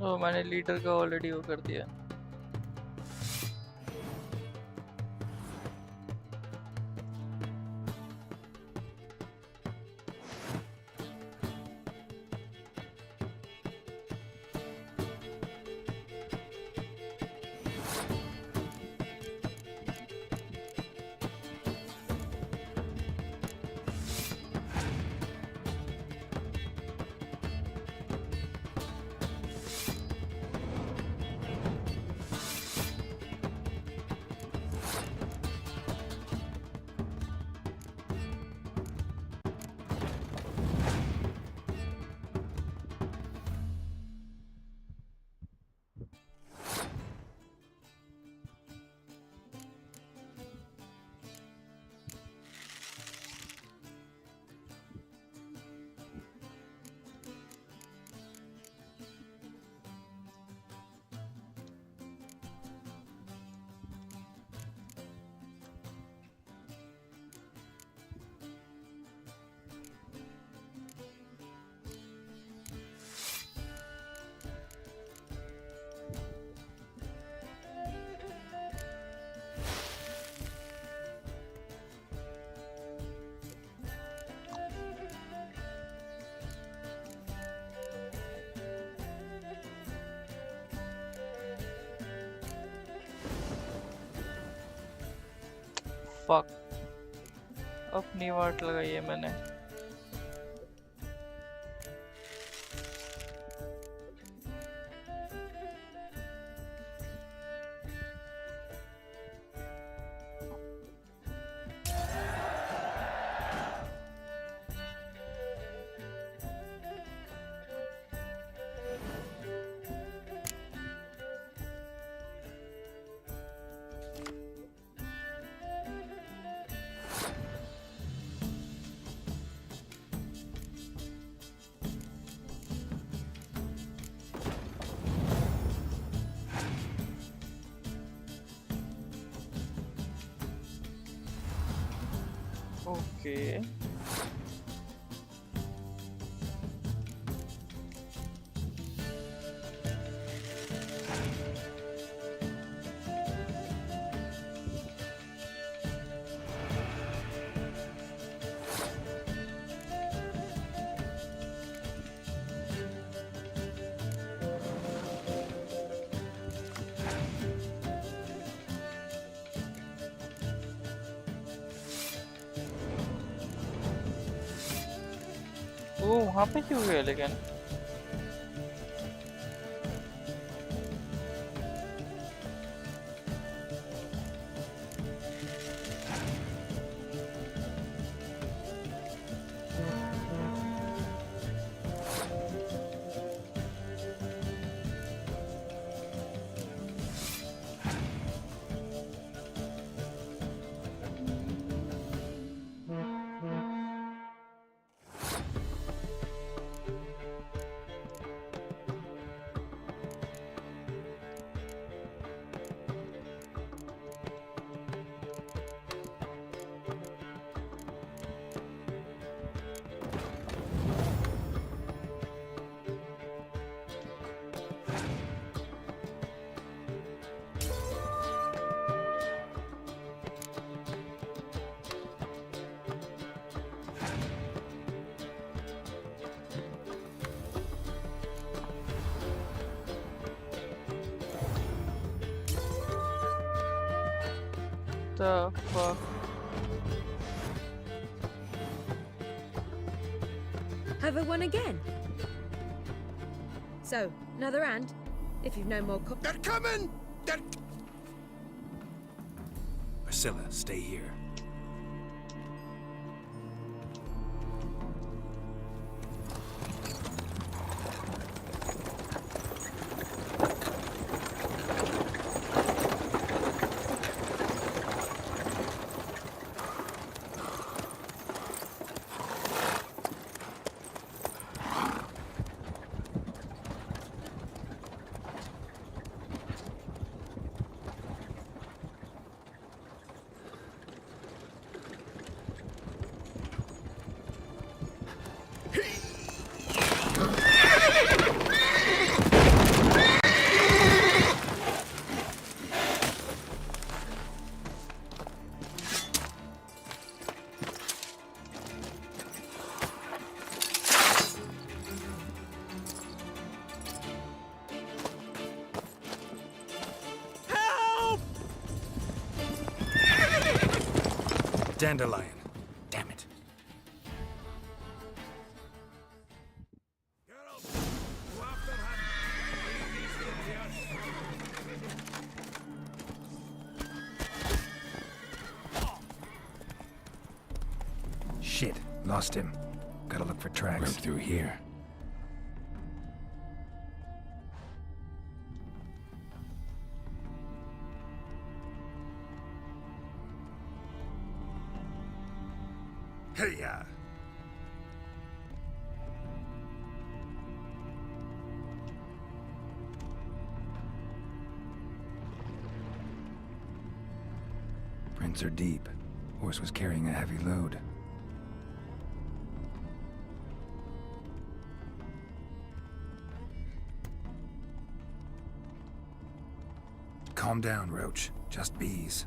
Oh, मैंने लीडर का already वो कर दिया. Fuck. अपनी वाट लगाई है मैंने. Okay. वो वहाँ पे क्यों गया लेकिन? The fuck?
Have I won again? So, another hand? If you've no more
They're coming!
Priscilla, stay here. Dandelion. Damn it. Shit, lost him. Gotta look for tracks. Right through here. Hey-ya! Prints are deep. Horse was carrying a heavy load. Calm down, Roach. Just bees.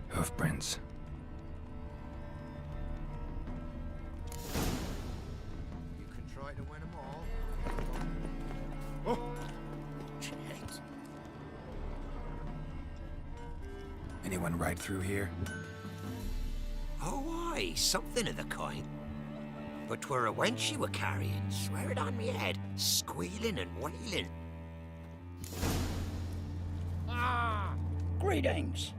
Hoofprints.
You can try to win them all. Oh! Shit.
Anyone ride through here?
Oh, aye, something of the kind. But 'twere a wench you were carrying, swear it on me head, squealing and wailing.
Ah! Greetings!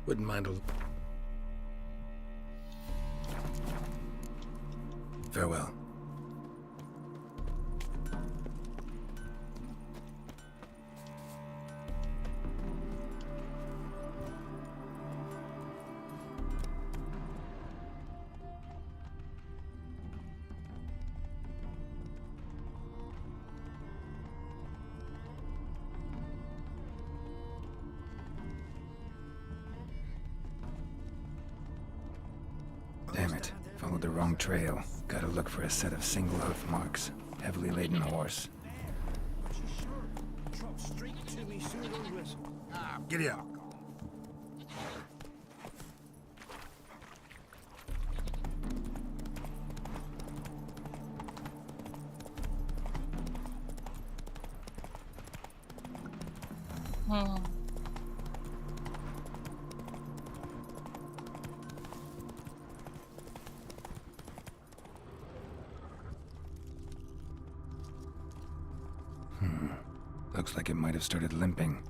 Wouldn't mind a... Farewell. Damn it. Followed the wrong trail. Gotta look for a set of single hoof marks. Heavily laden horse.
Drop straight to me
silver whistle.
Giddy up.
Looks like it might have started limping.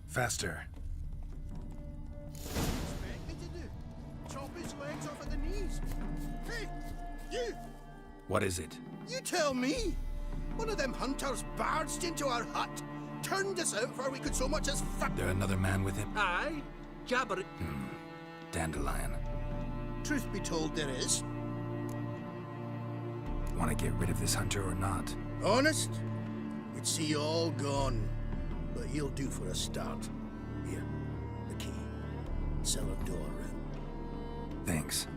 Faster.
Expect me to do? Chop his legs off at the knees? Hey, you!
What is it?
You tell me! One of them hunters barged into our hut, turned us out before we could so much as
There another man with him?
Aye, jabber it.
Dandelion.
Truth be told, there is.
Want to get rid of this hunter or not?
Honest? We'd see you all gone. But he'll do for a start. Here, the key. Cellar door room.
Thanks.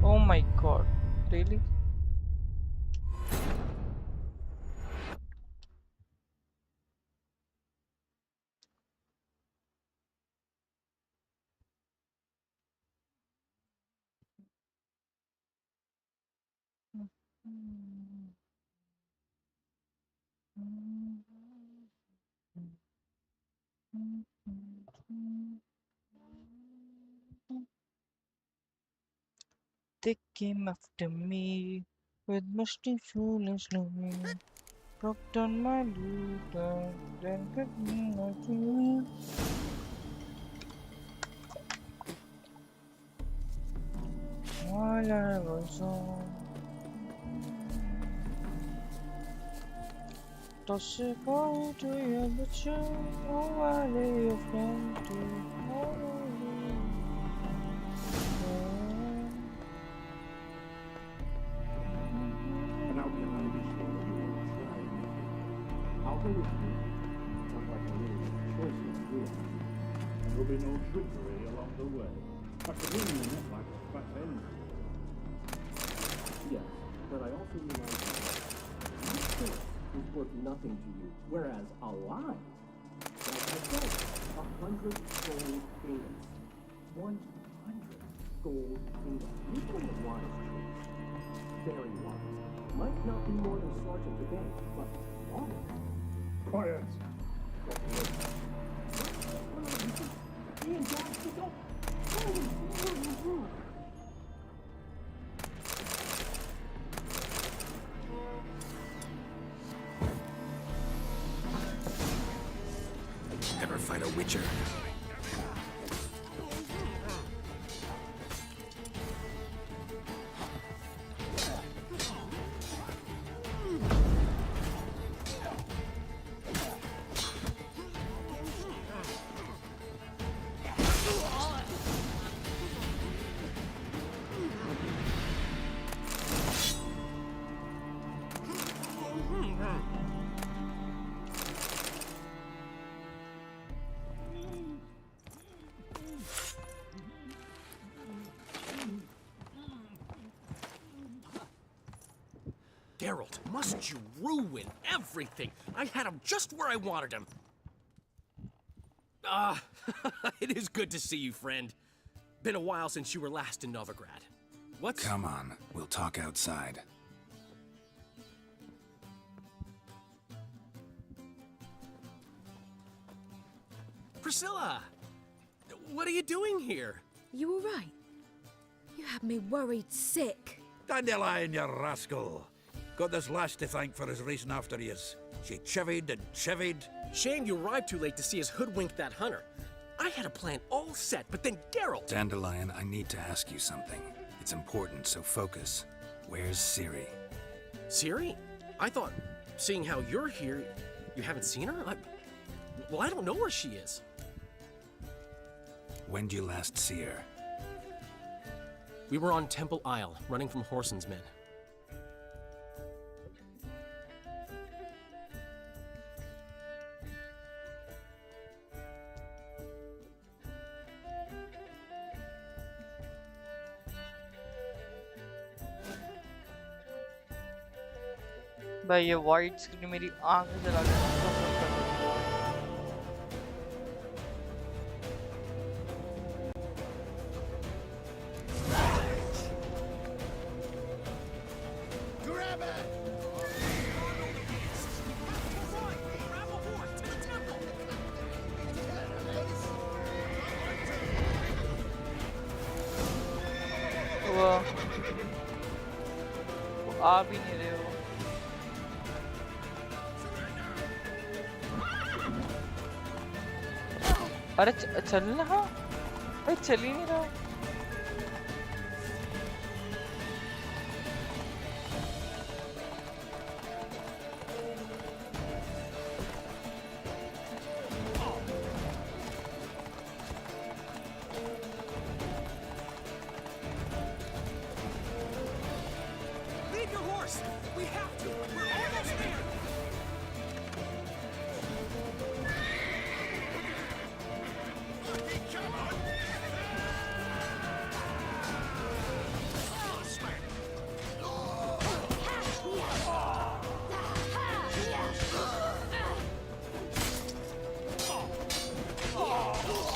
Oh my god, really? They came after me with musty foolishly, broke down my loot, then cut me like you. While I was on, toss it go to your butcher, oh, I lay your friend to
And I'll be behind you so that you won't try anything. I'll go with you. Not like I really have a choice in doing. And there'll be no trickery along the way. I could win the net like a fat hen. Yes, but I also realize that this thing is worth nothing to you, whereas a lie, like I said, 100 gold ingots. 100 gold ingots. You know the wise tree. Very wise. Might not be more than Sergeant today, but honest. Quiet. Ian, Dad, don't.
Ever fight a witcher?
Geralt, must you ruin everything? I had him just where I wanted him. It is good to see you, friend. Been a while since you were last in Novigrad. What's...
Come on, we'll talk outside.
Priscilla! What are you doing here?
You all right? You had me worried sick.
Dandelion, you rascal. Got this lass to thank for his racing after yous. She chivied and chivied.
Shame you arrived too late to see us hoodwink that hunter. I had a plan all set, but then Geralt...
Dandelion, I need to ask you something. It's important, so focus. Where's Ciri?
Ciri? I thought, seeing how you're here, you haven't seen her? Well, I don't know where she is.
When did you last see her?
We were on Temple Isle, running from Whoreson's men.
भाई ये white screen मेरी आंखें जला के वो आ भी नहीं रहे हो अरे चलना भाई चल ही नहीं रहा
Leave your horse! We have to! We're almost there!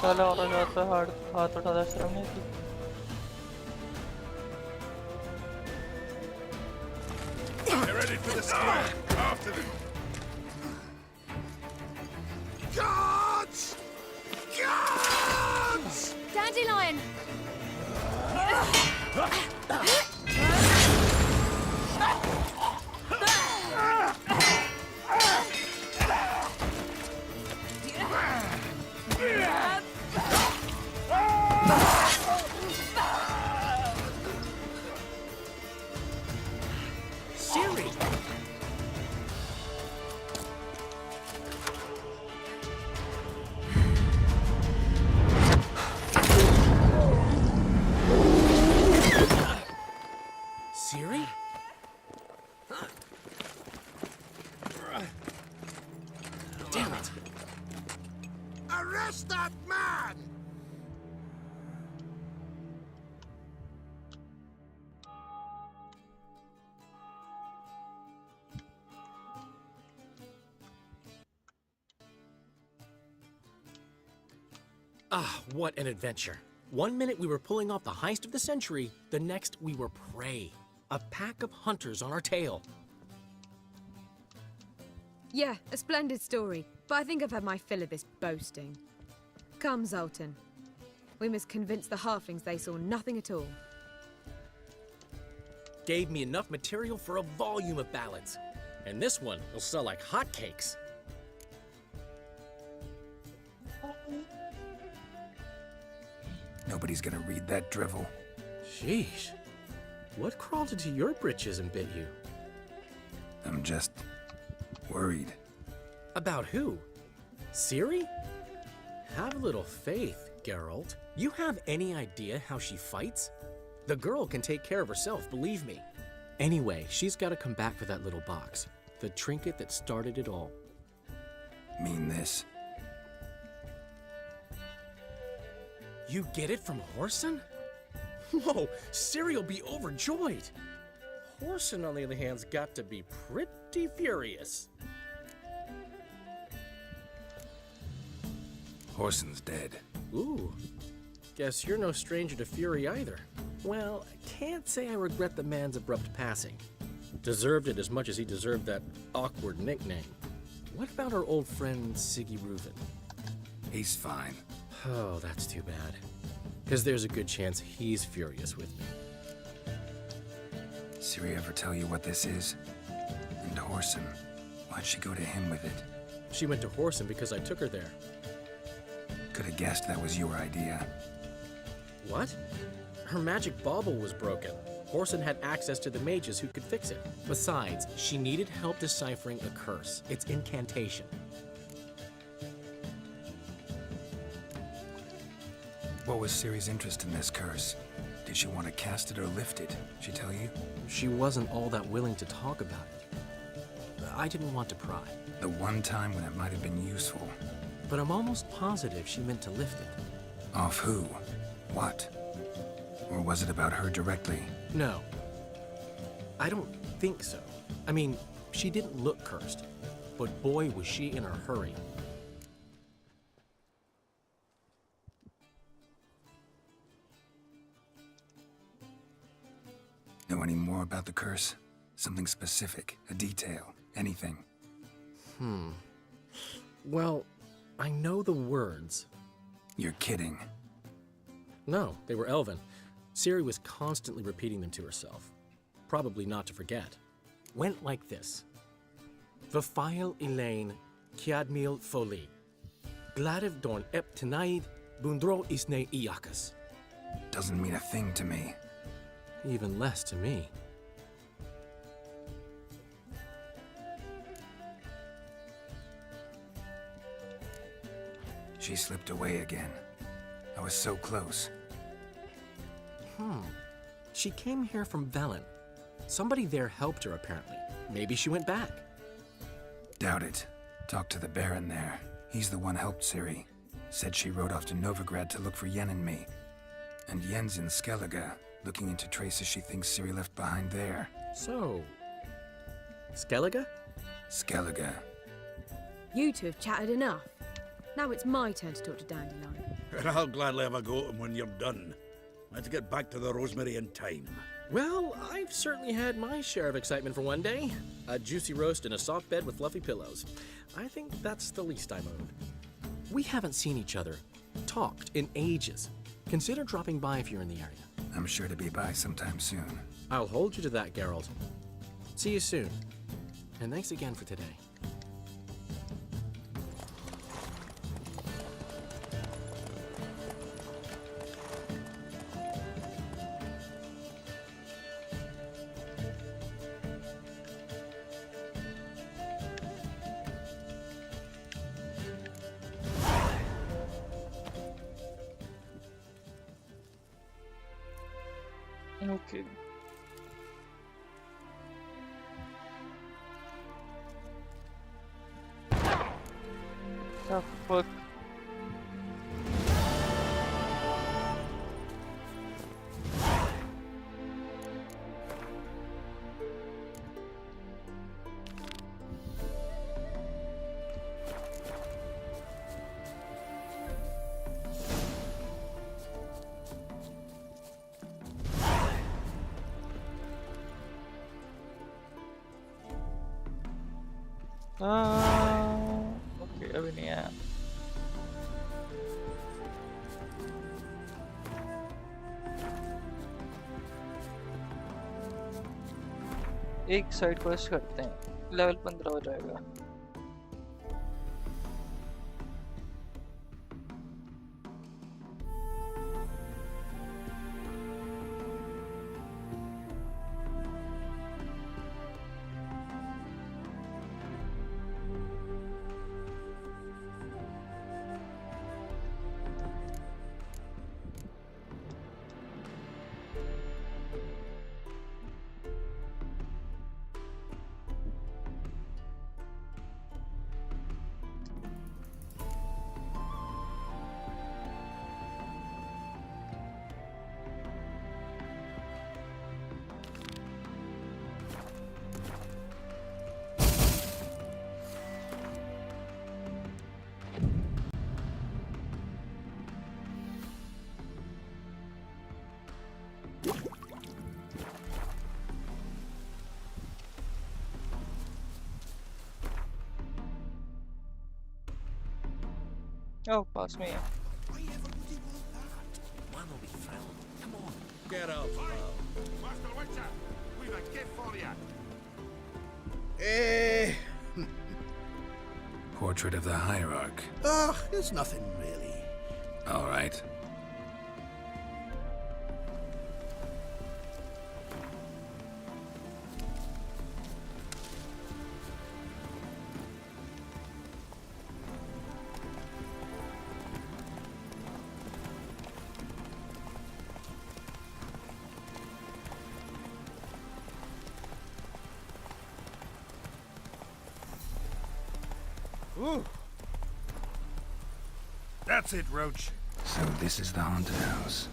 चलो और जाता हाथ उठा दे शर्म नहीं थी
They're ready for the storm. After them. Guards! Guards!
Dandelion!
Ciri! Ciri? Damn it!
Arrest that man!
Ah, what an adventure. One minute we were pulling off the heist of the century, the next we were prey. A pack of hunters on our tail.
Yeah, a splendid story, but I think I've had my fill of this boasting. Come, Zoltan. We must convince the halflings they saw nothing at all.
Gave me enough material for a volume of ballads. And this one will sell like hotcakes.
Nobody's gonna read that drivel.
Sheesh. What crawled into your britches and bit you?
I'm just worried.
About who? Ciri? Have a little faith, Geralt. You have any idea how she fights? The girl can take care of herself, believe me. Anyway, she's got to come back for that little box. The trinket that started it all.
Mean this?
You get it from Whoreson? Whoa, Ciri will be overjoyed. Whoreson, on the other hand, has got to be pretty furious.
Whoreson's dead.
Ooh, guess you're no stranger to fury either. Well, I can't say I regret the man's abrupt passing. Deserved it as much as he deserved that awkward nickname. What about our old friend Siggy Reuven?
He's fine.
Oh, that's too bad. Because there's a good chance he's furious with me.
Ciri ever tell you what this is? And Whoreson, why'd she go to him with it?
She went to Whoreson because I took her there.
Could have guessed that was your idea.
What? Her magic bauble was broken. Orson had access to the mages who could fix it. Besides, she needed help deciphering a curse. It's incantation.
What was Ciri's interest in this curse? Did she want to cast it or lift it? She tell you?
She wasn't all that willing to talk about it. I didn't want to pry.
The one time when it might have been useful.
But I'm almost positive she meant to lift it.
Off who? What? Or was it about her directly?
No. I don't think so. I mean, she didn't look cursed. But boy, was she in a hurry.
Know any more about the curse? Something specific, a detail, anything?
Well, I know the words.
You're kidding.
No, they were Elven. Ciri was constantly repeating them to herself. Probably not to forget. Went like this. Vafile Elaine Kiadmil Foli. Gladev Dorn Ep Tenaid Bundro Isne Iakas.
Doesn't mean a thing to me.
Even less to me.
She slipped away again. I was so close.
She came here from Velen. Somebody there helped her, apparently. Maybe she went back.
Doubt it. Talked to the Baron there. He's the one helped Ciri. Said she rode off to Novigrad to look for Yen and me. And Yen's in Skellige, looking into traces she thinks Ciri left behind there.
So... Skellige?
Skellige.
You two have chatted enough. Now it's my turn to talk to Dandelion.
And I'll gladly have a go at him when you're done. Let's get back to the Rosemary in time.
Well, I've certainly had my share of excitement for one day. A juicy roast in a soft bed with fluffy pillows. I think that's the least I'm owed. We haven't seen each other, talked in ages. Consider dropping by if you're in the area.
I'm sure to be by sometime soon.
I'll hold you to that, Geralt. See you soon. And thanks again for today.
Okay. The fuck? Okay, अभी नहीं आया. एक side quest करते हैं. Level 15 हो जाएगा. Oh, pass me.
One will be thrilled. Come on.
Get out,
Master Witcher, we've a gift for you.
Portrait of the Hierarch.
It's nothing really.
All right.
Ooh. That's it, Roach.
So this is the haunted house.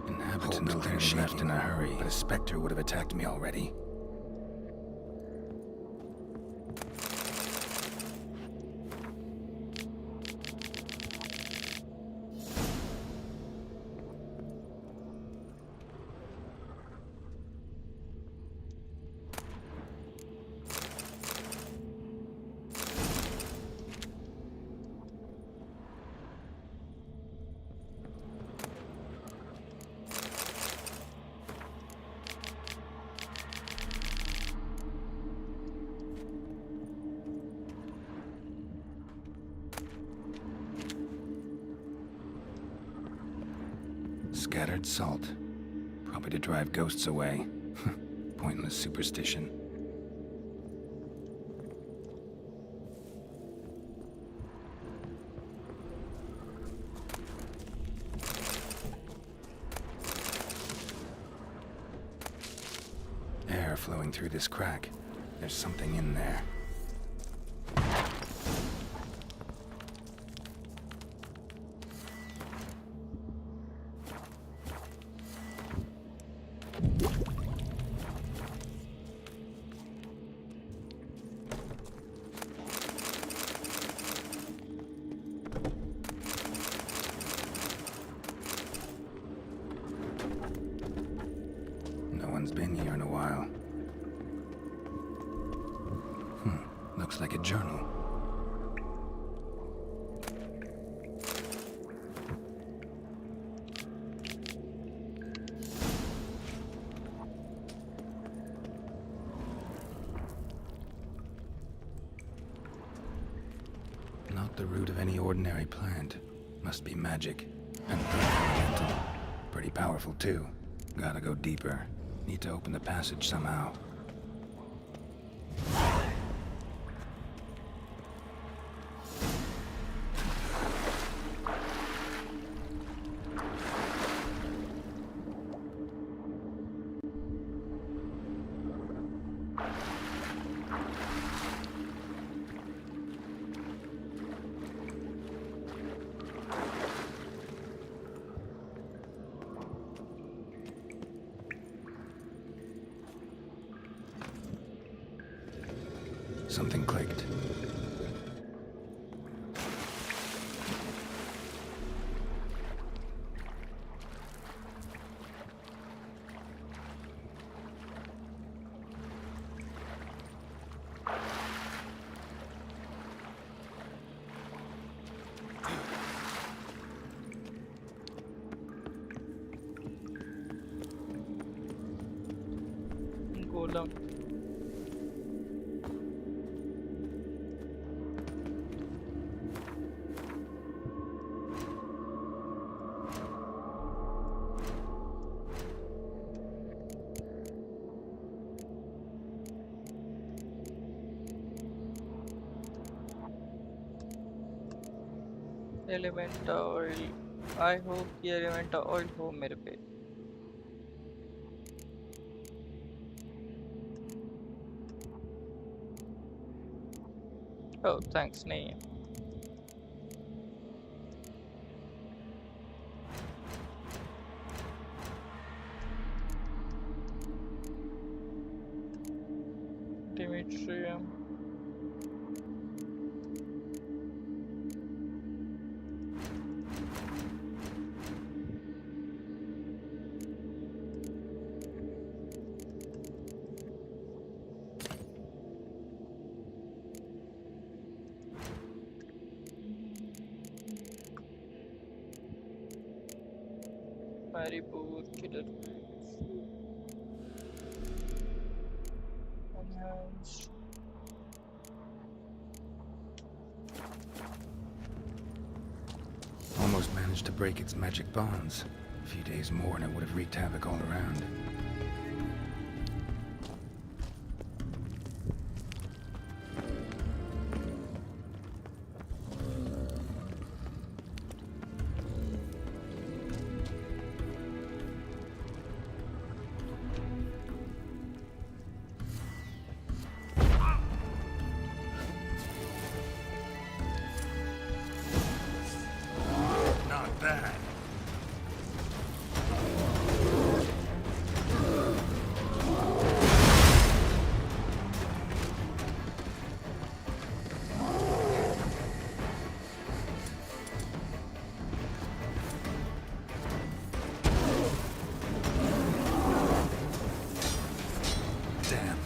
Inhabitants clearly left in a hurry, but a specter would have attacked me already. Scattered salt. Probably to drive ghosts away. Pointless superstition. Air flowing through this crack. There's something in there. Been here in a while. Looks like a journal. Not the root of any ordinary plant. Must be magic. And pretty elemental. Pretty powerful too. Gotta go deeper. Need to open the passage somehow. Something clicked.
Golem. एलिमेंटा oil I hope ये एलिमेंटा oil हो मेरे पे Oh, thanks, नहीं है. Dimitri. Maripoor, Killer Unhoused.
Almost managed to break its magic bonds. A few days more and it would have wreaked havoc all around.
Not bad.
Damn.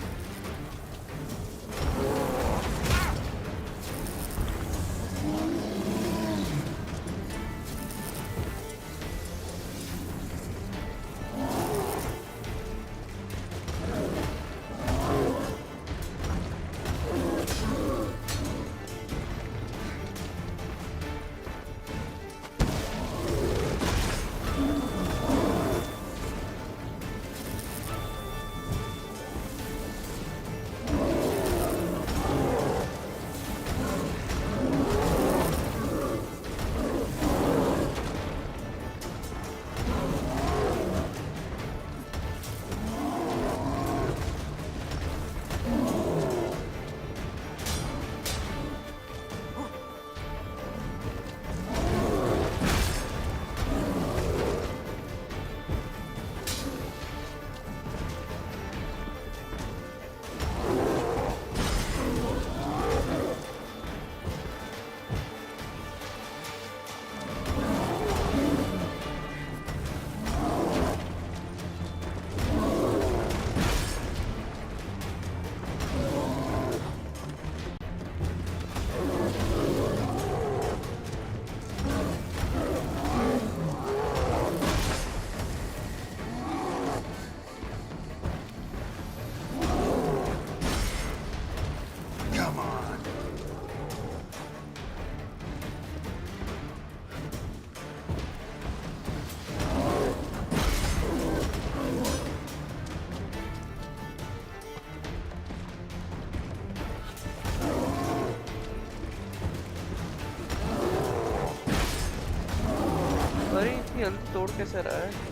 अरे इतनी जल्दी तोड़ कैसे रहा है?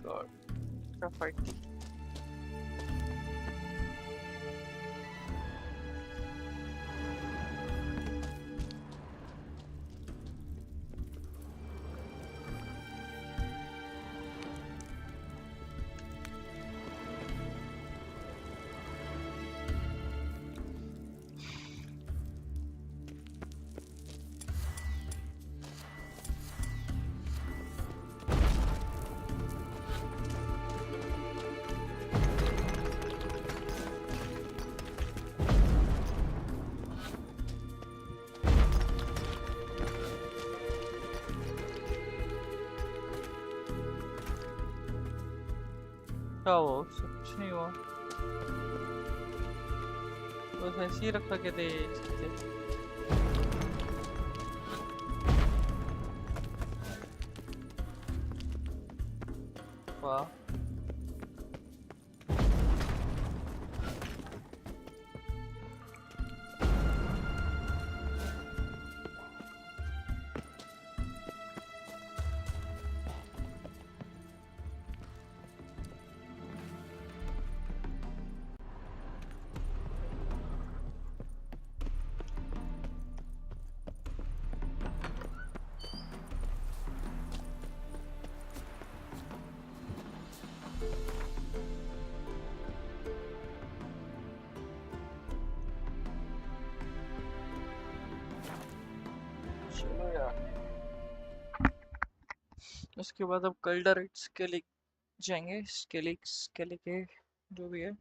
God, क्या fight थी? क्या हुआ उससे? कुछ नहीं हुआ, बस ऐसे ही रखा के थे चीजें। वाह, चलो यार, उसके बाद अब कल्डरेट्स के लिए जाएंगे, स्केलिक्स के लिए जो भी है।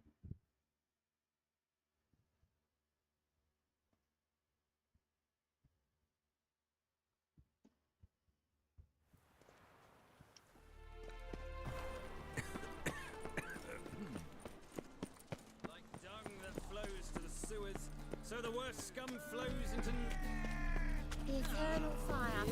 Like dung that flows to the sewers, so the worst scum flows into
Eternal fire.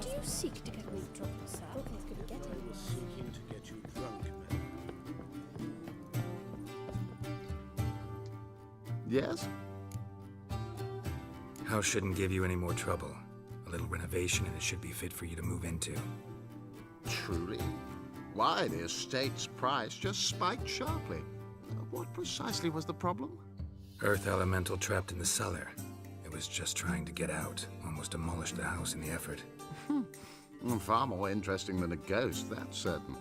Do you seek to get me drunk, sir? Brookings could get
I was seeking to get you drunk, man.
Yes? House shouldn't give you any more trouble. A little renovation and it should be fit for you to move into.
Truly? Why, the estate's price just spiked sharply. What precisely was the problem?
Earth elemental trapped in the cellar. It was just trying to get out. Almost demolished the house in the effort.
Far more interesting than a ghost, that's certain.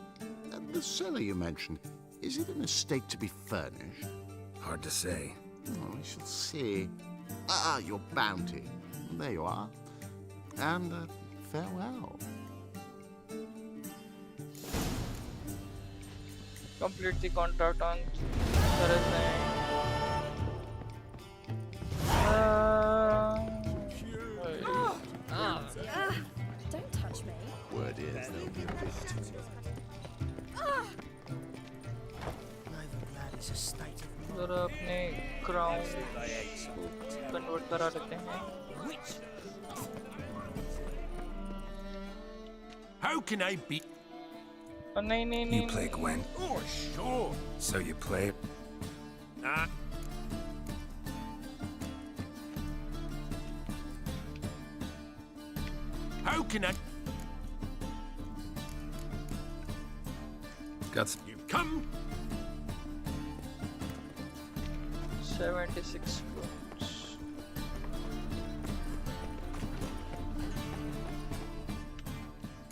The cellar you mentioned, is it in a state to be furnished?
Hard to say.
Oh, we shall see. Ah, your bounty. There you are. And farewell.
Complete the contract on Thursday.
Don't touch me.
Word is there'll be a bit.
जरा अपने crown convert करा लेते हैं।
How can I be?
नहीं नहीं
You
नहीं
play Gwen?
Oh, sure.
So you play?
How can I?
Got
You come.
76 points.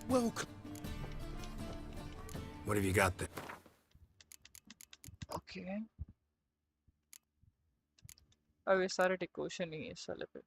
Welcome.
What have you got there?
Okay. अब ये सारे डेकोरेशन ही है इस साले पे।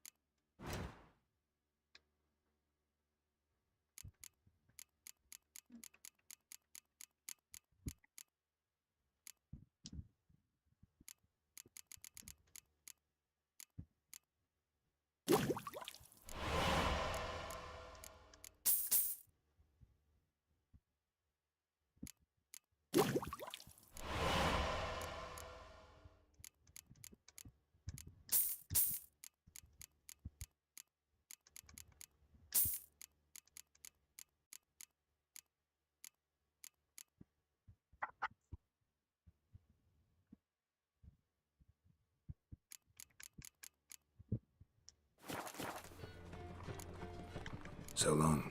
So long.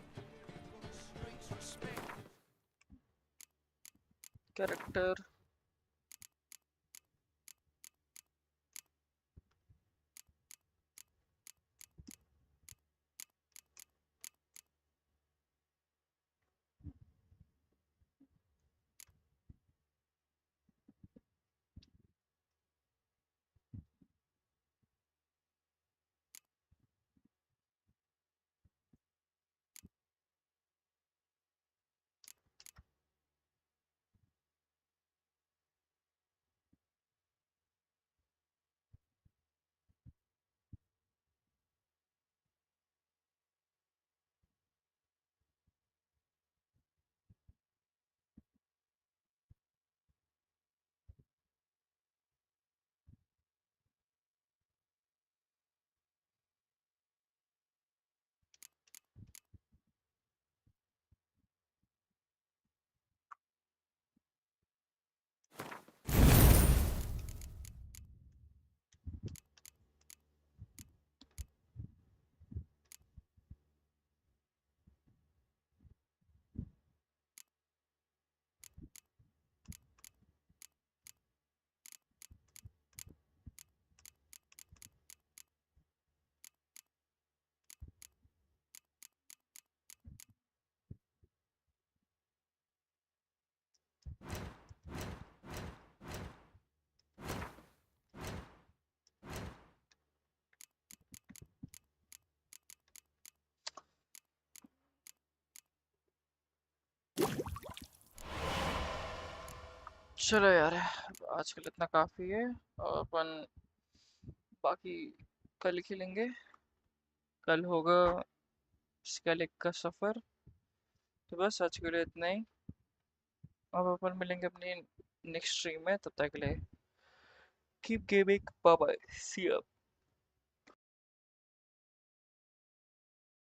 Character. चलो यार, आजकल इतना काफी है। और अपन बाकी कल खेलेंगे। कल होगा स्केलिक का सफर। तो बस आज के लिए इतना ही। अब अपन मिलेंगे अपनी नेक्स्ट स्ट्रीम में। तब तक के लिए keep gaming, bye bye, see you.